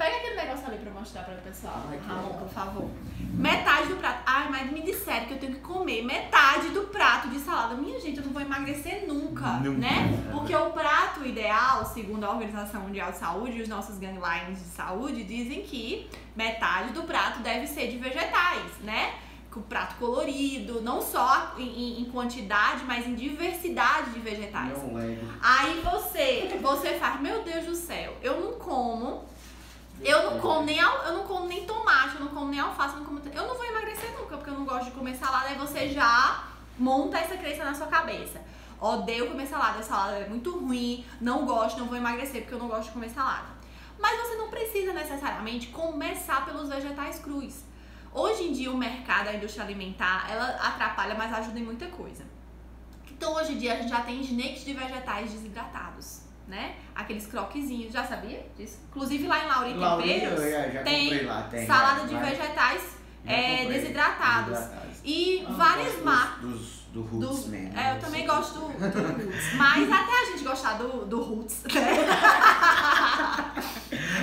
Pega aquele negócio ali pra mostrar para o pessoal, Ai, Ramon, por favor. Metade do prato. Ai, mas me disseram que eu tenho que comer metade do prato de salada. Minha gente, eu não vou emagrecer nunca, né? Porque o prato ideal, segundo a Organização Mundial de Saúde e os nossos guidelines de saúde, dizem que metade do prato deve ser de vegetais, né? Com prato colorido, não só em quantidade, mas em diversidade de vegetais. Não lembro. Aí você faz, meu Deus do céu, eu não como nem tomate, eu não como nem alface, eu não vou emagrecer nunca, porque eu não gosto de comer salada. Aí você já monta essa crença na sua cabeça. Odeio comer salada, a salada é muito ruim, não gosto, não vou emagrecer porque eu não gosto de comer salada. Mas você não precisa necessariamente começar pelos vegetais crus. Hoje em dia o mercado, a indústria alimentar, ela atrapalha, mas ajuda em muita coisa. Então hoje em dia a gente já tem snacks de vegetais desidratados, né? Aqueles croquezinhos, já sabia disso? Inclusive lá em Lauri Temperos já tem lá, salada de vegetais desidratados. E várias marcas. Do Roots mesmo. Eu também gosto do Roots. Mas até a gente gostar do Roots, né?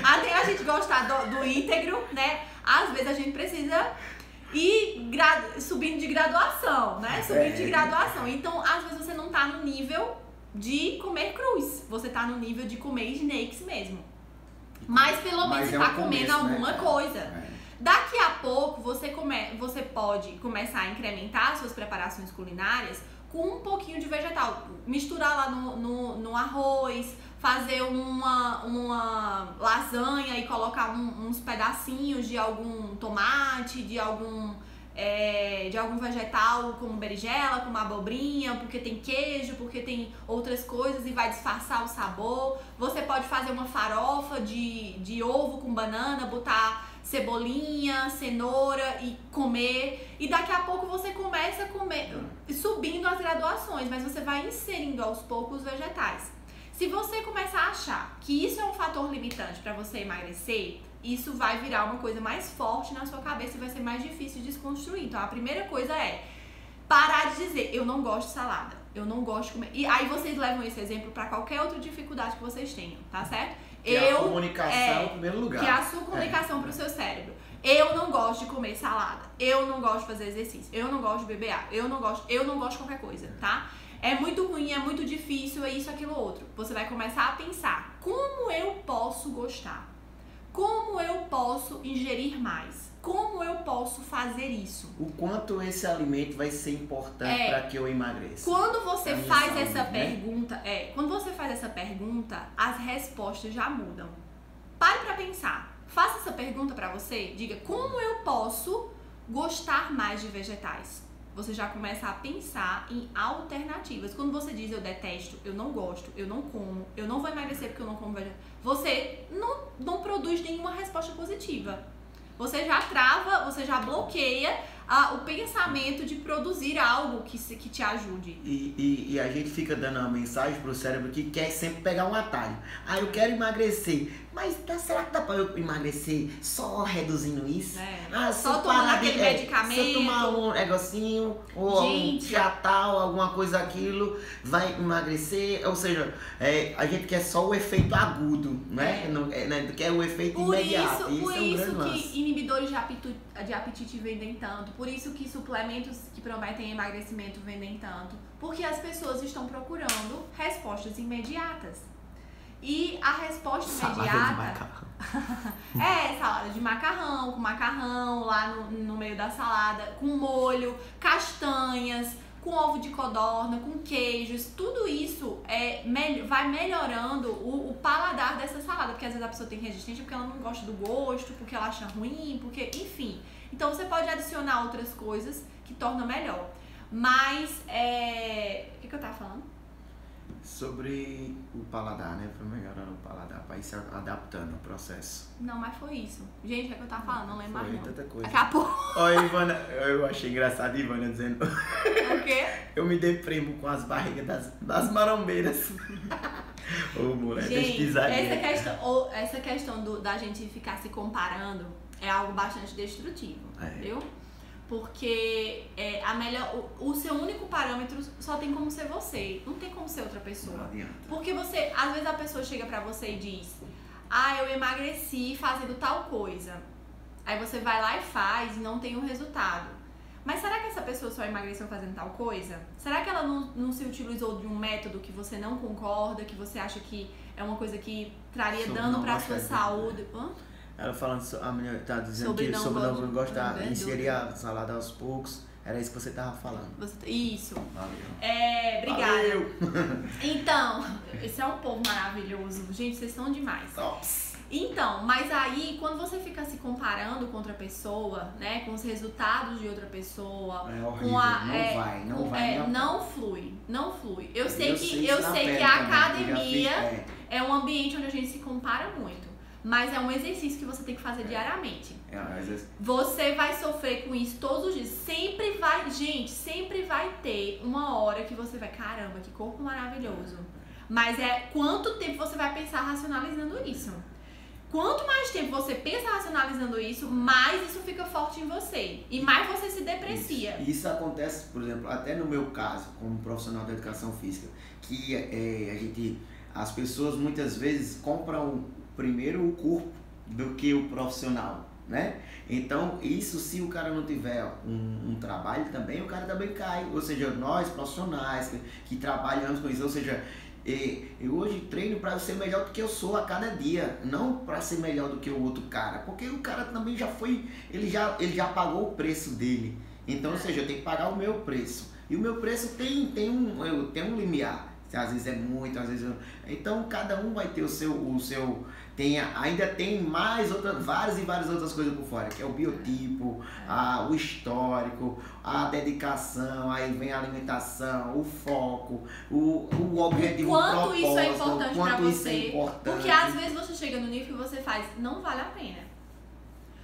Até a gente gostar do íntegro, né? Às vezes a gente precisa ir subindo de graduação, né? Subindo de graduação. Então, às vezes você não tá no nível de comer cruz. Você tá no nível de comer snakes mesmo. Mas pelo menos você tá comendo alguma coisa. Daqui a pouco você pode começar a incrementar suas preparações culinárias com um pouquinho de vegetal. Misturar lá no arroz, fazer uma lasanha e colocar uns pedacinhos de algum tomate, de algum vegetal, como berinjela, como abobrinha, porque tem queijo, porque tem outras coisas e vai disfarçar o sabor. Você pode fazer uma farofa de ovo com banana, botar cebolinha, cenoura e comer. E daqui a pouco você começa a comer, subindo as graduações, mas você vai inserindo aos poucos os vegetais. Se você começar a achar que isso é um fator limitante para você emagrecer, isso vai virar uma coisa mais forte na sua cabeça e vai ser mais difícil de desconstruir. Então a primeira coisa é parar de dizer, eu não gosto de salada, eu não gosto de comer. E aí vocês levam esse exemplo para qualquer outra dificuldade que vocês tenham, tá certo? Que é a comunicação em primeiro lugar. Que é a sua comunicação pro seu cérebro. Eu não gosto de comer salada, eu não gosto de fazer exercício, eu não gosto de beber água, eu não gosto de qualquer coisa, tá? É muito ruim, é muito difícil, é isso, aquilo, outro. Você vai começar a pensar, como eu posso gostar? Como eu posso ingerir mais? Como eu posso fazer isso? O quanto esse alimento vai ser importante para que eu emagreça? Quando você faz essa pergunta, quando você faz essa pergunta, as respostas já mudam. Pare para pensar. Faça essa pergunta para você, diga como eu posso gostar mais de vegetais? Você já começa a pensar em alternativas. Quando você diz eu detesto, eu não gosto, eu não como, eu não vou emagrecer porque eu não como vegetais, você não produz nenhuma resposta positiva. Você já trava, você já bloqueia o pensamento de produzir algo que te ajude. E a gente fica dando uma mensagem pro cérebro que quer sempre pegar um atalho. Eu quero emagrecer. Mas será que dá pra eu emagrecer só reduzindo isso? Só tomando aquele medicamento. Se eu tomar um negocinho, ou um chatal, alguma coisa aquilo, vai emagrecer. Ou seja, a gente quer só o efeito agudo, né? Quer o efeito imediato. Por isso que inibidores de apetite vendem tanto. Por isso que suplementos que prometem emagrecimento vendem tanto. Porque as pessoas estão procurando respostas imediatas. E a resposta imediata salada de macarrão, com macarrão lá no meio da salada, com molho, castanhas, com ovo de codorna, com queijos, tudo isso vai melhorando o paladar dessa salada, porque às vezes a pessoa tem resistência porque ela não gosta do gosto, porque ela acha ruim, porque, enfim. Então você pode adicionar outras coisas que tornam melhor. Mas, o que eu tava falando? Sobre o paladar, né? Pra melhorar o paladar, pra ir se adaptando ao processo. Não, mas foi isso. Gente, o que eu tava falando? Não lembro mais não. Tanta coisa. Daqui a pouco. Olha, Ivana, eu achei engraçado a Ivana dizendo... O quê? Eu me deprimo com as barrigas das marombeiras. Ô, mulher, gente, essa questão da gente ficar se comparando é algo bastante destrutivo, viu? Porque o seu único parâmetro só tem como ser você, não tem como ser outra pessoa. Não adianta. Porque às vezes a pessoa chega pra você e diz, eu emagreci fazendo tal coisa. Aí você vai lá e faz e não tem um resultado. Mas será que essa pessoa só emagreceu fazendo tal coisa? Será que ela não se utilizou de um método que você não concorda, que você acha que é uma coisa que traria dano para a sua saúde? Ela falando, a menina tá dizendo sobre que não sobre não gostar de inserir a salada aos poucos. Era isso que você tava falando. Isso. Valeu. Obrigada. Valeu. Então, esse é um povo maravilhoso. Gente, vocês são demais. Tops. Então, mas aí, quando você fica se comparando com outra pessoa, né, com os resultados de outra pessoa, é horrível, com a, não vai. Não flui. Eu sei que a academia é um ambiente onde a gente se compara muito, mas é um exercício que você tem que fazer diariamente. Você vai sofrer com isso todos os dias. Sempre vai ter uma hora que você vai, caramba, que corpo maravilhoso. Mas quanto tempo você vai pensar racionalizando isso? Quanto mais tempo você pensa racionalizando isso, mais isso fica forte em você. E mais você se deprecia. Isso acontece, por exemplo, até no meu caso, como profissional da educação física, que as pessoas muitas vezes compram primeiro o corpo do que o profissional, né? Então, isso se o cara não tiver um trabalho também, o cara também cai. Ou seja, nós profissionais que trabalhamos com isso, ou seja, eu hoje treino para ser melhor do que eu sou a cada dia, não para ser melhor do que o outro cara, porque o cara também já foi, ele já pagou o preço dele. Então, ou seja, eu tenho que pagar o meu preço. E o meu preço tem um limiar. Às vezes é muito, às vezes... Então, cada um vai ter o seu ainda tem várias e várias outras coisas por fora, que é o biotipo, o histórico, a dedicação, aí vem a alimentação, o foco, o objetivo, quanto isso é importante pra você. Importante. Porque às vezes você chega no nível que você faz, não vale a pena.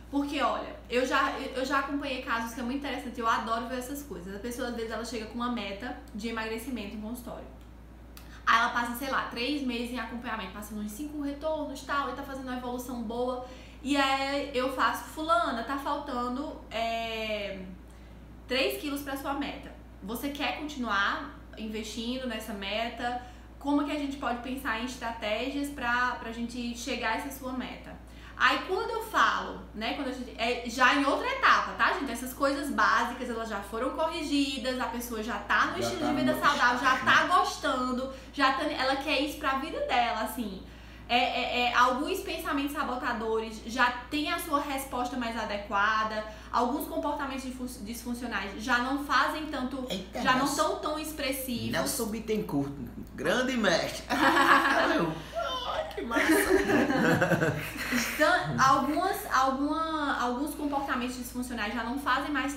Porque, olha, eu já acompanhei casos que é muito interessante, eu adoro ver essas coisas. A pessoa, às vezes, ela chega com uma meta de emagrecimento em consultório. Aí ela passa, sei lá, 3 meses em acompanhamento, passando uns 5 retornos e tal, e tá fazendo uma evolução boa. E aí eu faço, fulana, tá faltando 3 quilos pra sua meta. Você quer continuar investindo nessa meta? Como que a gente pode pensar em estratégias pra gente chegar a essa sua meta? Aí quando eu falo, né, quando a gente, já em outra etapa, tá, gente? Essas coisas básicas, elas já foram corrigidas, a pessoa já tá no estilo de vida saudável, já tá gostando, ela quer isso pra vida dela, assim. Alguns pensamentos sabotadores já tem a sua resposta mais adequada, alguns comportamentos disfuncionais já não fazem tanto, já não são tão expressivos. Nelson Bittencourt, grande mestre. Que massa! Então, alguns comportamentos disfuncionais já não fazem mais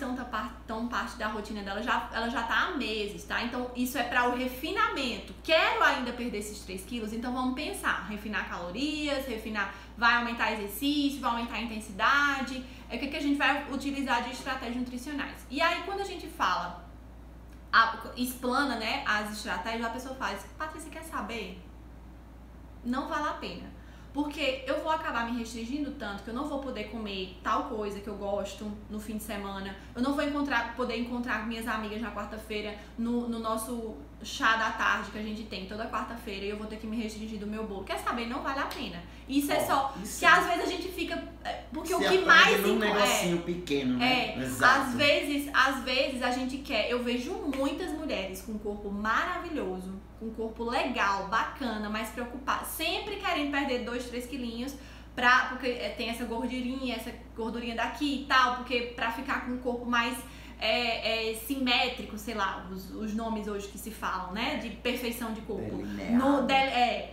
tão parte da rotina dela, ela já tá há meses, tá? Então, isso é para o refinamento. Quero ainda perder esses 3 quilos, então vamos pensar, refinar calorias, vai aumentar exercício, vai aumentar a intensidade, o que a gente vai utilizar de estratégias nutricionais. E aí, quando a gente fala, explana, né, as estratégias, a pessoa faz, Patrícia, quer saber? Não vale a pena, porque eu vou acabar me restringindo tanto que eu não vou poder comer tal coisa que eu gosto no fim de semana, eu não vou poder encontrar minhas amigas na quarta-feira no nosso chá da tarde que a gente tem toda quarta-feira e eu vou ter que me restringir do meu bolo. Quer saber? Não vale a pena. Isso é só que às vezes a gente fica, porque o que mais um negocinho pequeno, né? Às vezes a gente quer, eu vejo muitas mulheres com um corpo maravilhoso, com um corpo legal, bacana, mas preocupada, sempre querendo perder 2, 3 quilinhos, porque tem essa gordurinha daqui e tal, porque pra ficar com um corpo mais simétrico, sei lá, os nomes hoje que se falam, né, de perfeição de corpo,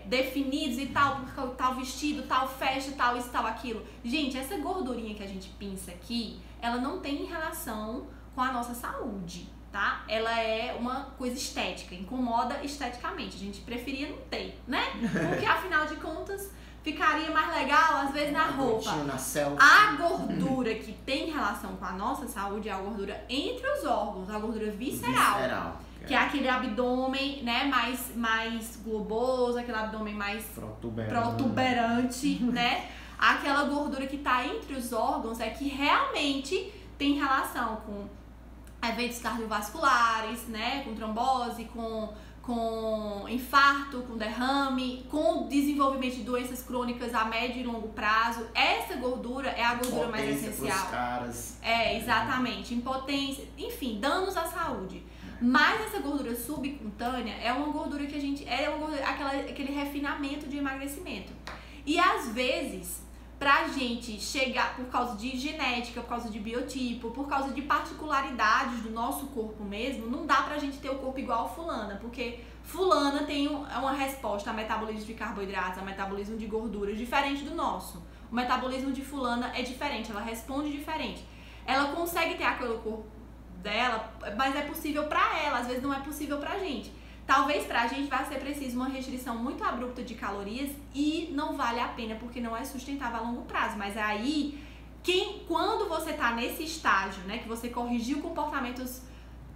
definidos e tal, porque tal vestido, tal festa, tal isso, tal aquilo. Gente, essa gordurinha que a gente pensa aqui, ela não tem relação com a nossa saúde, tá? Ela é uma coisa estética, incomoda esteticamente, a gente preferia não ter, né? Porque afinal de contas ficaria mais legal, às vezes, na roupa. A gordura que tem relação com a nossa saúde é a gordura entre os órgãos, a gordura visceral. Que é aquele abdômen, né, mais globoso, aquele abdômen mais protuberante, né? Aquela gordura que tá entre os órgãos é que realmente tem relação com eventos cardiovasculares, né, com trombose, com com infarto, com derrame, com desenvolvimento de doenças crônicas a médio e longo prazo. Essa gordura é a gordura mais essencial. Pros caras. Exatamente. Impotência, enfim, danos à saúde. Mas essa gordura subcutânea é uma gordura que aquele refinamento de emagrecimento. E às vezes, pra gente chegar, por causa de genética, por causa de biotipo, por causa de particularidades do nosso corpo mesmo, não dá pra gente ter o corpo igual a fulana, porque fulana tem uma resposta a metabolismo de carboidratos, a metabolismo de gorduras diferente do nosso. O metabolismo de fulana é diferente, ela responde diferente. Ela consegue ter aquele corpo dela, mas é possível pra ela, às vezes não é possível pra gente. Talvez pra gente vai ser preciso uma restrição muito abrupta de calorias e não vale a pena porque não é sustentável a longo prazo. Mas aí, quando você tá nesse estágio, né, que você corrigiu comportamentos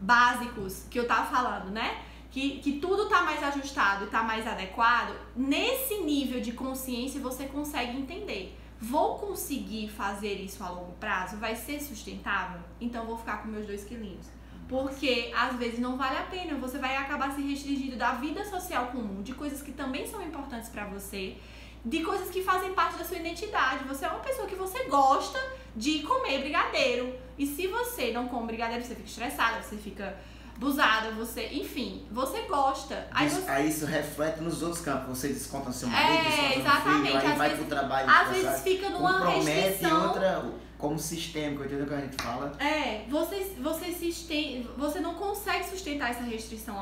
básicos que eu tava falando, né, que tudo tá mais ajustado e tá mais adequado, nesse nível de consciência você consegue entender. Vou conseguir fazer isso a longo prazo? Vai ser sustentável? Então vou ficar com meus 2 quilinhos. Porque às vezes não vale a pena, você vai acabar se restringindo da vida social comum, de coisas que também são importantes pra você, de coisas que fazem parte da sua identidade. Você é uma pessoa que você gosta de comer brigadeiro. E se você não come brigadeiro, você fica estressada, você fica abusada, enfim, você gosta. Aí isso reflete nos outros campos, você desconta seu marido, desconta exatamente. seu filho, aí vai pro trabalho. Às vezes fica numa restrição. Outra, como sistêmico, entendeu o que a gente fala? Você não consegue sustentar essa restrição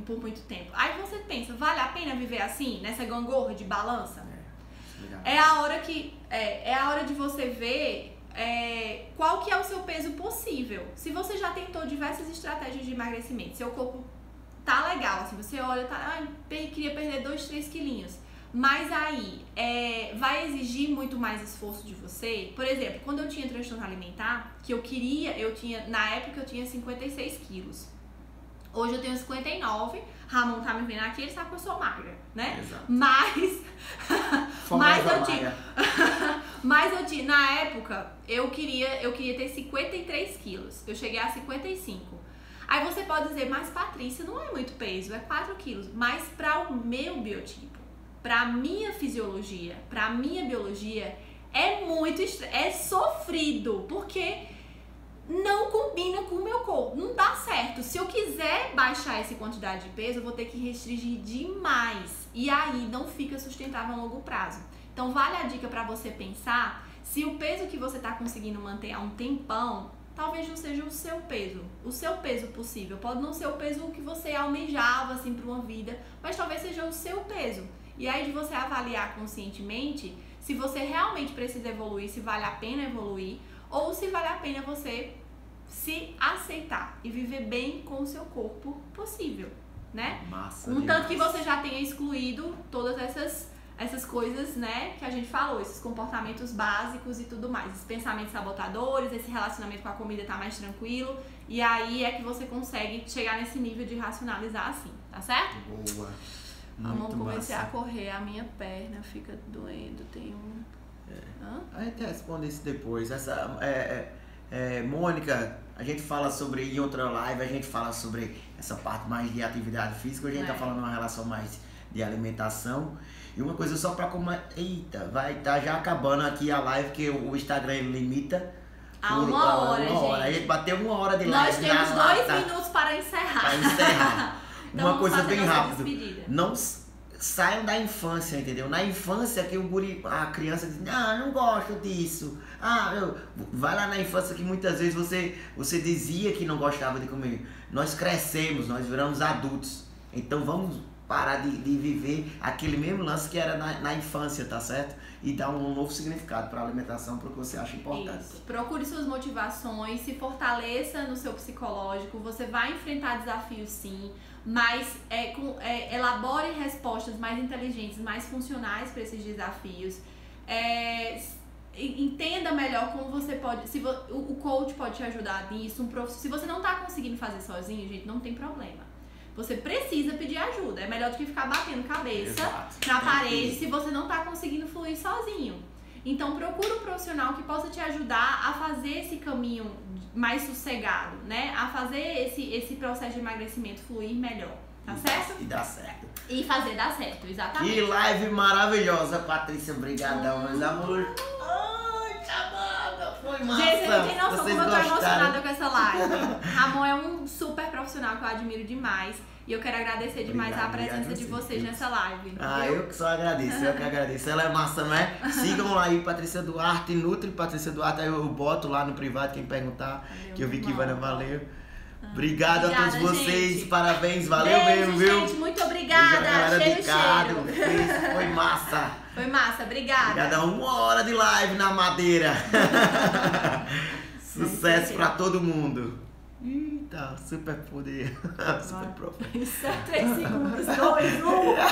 por muito tempo. Aí você pensa, vale a pena viver assim, nessa gangorra de balança? É a hora de você ver qual que é o seu peso possível. Se você já tentou diversas estratégias de emagrecimento, seu corpo tá legal, assim, você olha, queria perder 2, 3 quilinhos, mas aí vai exigir muito mais esforço de você. Por exemplo, quando eu tinha transtorno alimentar, na época eu tinha 56 quilos. Hoje eu tenho 59. Ramon tá me vendo aqui, ele sabe que eu sou magra, né? Exato. Mas eu tinha, na época, eu queria ter 53 quilos. Eu cheguei a 55. Aí você pode dizer, mas Patrícia, não é muito peso, é 4 quilos. Mas para o meu biotipo, para a minha fisiologia, para a minha biologia, é sofrido, porque não combina com o meu corpo, não dá certo. Se eu quiser baixar essa quantidade de peso, eu vou ter que restringir demais. E aí não fica sustentável a longo prazo. Então vale a dica para você pensar se o peso que você está conseguindo manter há um tempão, talvez não seja o seu peso possível. Pode não ser o peso que você almejava assim para uma vida, mas talvez seja o seu peso. E aí de você avaliar conscientemente se você realmente precisa evoluir, se vale a pena evoluir, ou se vale a pena você se aceitar e viver bem com o seu corpo possível, né? Massa. Tanto que você já tenha excluído todas essas coisas, né, que a gente falou, esses comportamentos básicos e tudo mais, esses pensamentos sabotadores, esse relacionamento com a comida tá mais tranquilo, e aí é que você consegue chegar nesse nível de racionalizar assim, tá certo? Boa. Vamos começar a correr, a minha perna fica doendo, tem um... A gente responde isso depois. Mônica, a gente fala sobre, em outra live, a gente fala sobre essa parte mais de atividade física, hoje a gente tá falando uma relação mais de alimentação. E uma coisa só pra como... Eita, vai estar já acabando aqui a live, que o Instagram ele limita a uma hora, gente. A gente bateu 1 hora de live. Nós temos 2 minutos para encerrar. Então, uma coisa bem rápida. Despedida. Não saiam da infância, entendeu? Na infância que a criança diz, não gosto disso. Vai lá na infância que muitas vezes você dizia que não gostava de comer. Nós crescemos, nós viramos adultos. Então vamos parar de viver aquele mesmo lance que era na infância, tá certo? E dar um novo significado para a alimentação, para o que você acha importante. Isso. Procure suas motivações, se fortaleça no seu psicológico, você vai enfrentar desafios sim, mas elabore respostas mais inteligentes, mais funcionais para esses desafios. Entenda melhor como você pode, o coach pode te ajudar nisso, se você não está conseguindo fazer sozinho, gente, não tem problema. Você precisa pedir ajuda, é melhor do que ficar batendo cabeça na parede se você não está conseguindo fluir sozinho. Então procura um profissional que possa te ajudar a fazer esse caminho mais sossegado, né? A fazer esse processo de emagrecimento fluir melhor. Tá certo? E dá certo. E fazer dar certo, exatamente. Que live maravilhosa, Patrícia. Obrigadão, meus amor. Ai, chamada. Foi massa. Gente, você não tem noção Vocês como eu tô gostaram? emocionada com essa live. Ramon é um super profissional que eu admiro demais. E eu quero agradecer demais Obrigado, a presença obrigado de a vocês você. nessa live. Ah, viu? eu que só agradeço, eu que agradeço. Ela é massa, não é? Sigam lá aí, Patrícia Duarte, Nutri Patrícia Duarte. Aí eu boto lá no privado quem perguntar, Valeu, que eu vi que irmão. Ivana valeu. Obrigado a Obrigada, todos vocês, gente. parabéns, valeu Beijo, mesmo, viu? gente, muito Beijo a obrigada. galera Cheiro, de Cado, cheiro. foi massa. Foi massa, obrigada. Cada 1 hora de live na madeira. Sucesso pra todo mundo. Eita, super poder. Super prof. Isso é 3 segundos, 2, 1.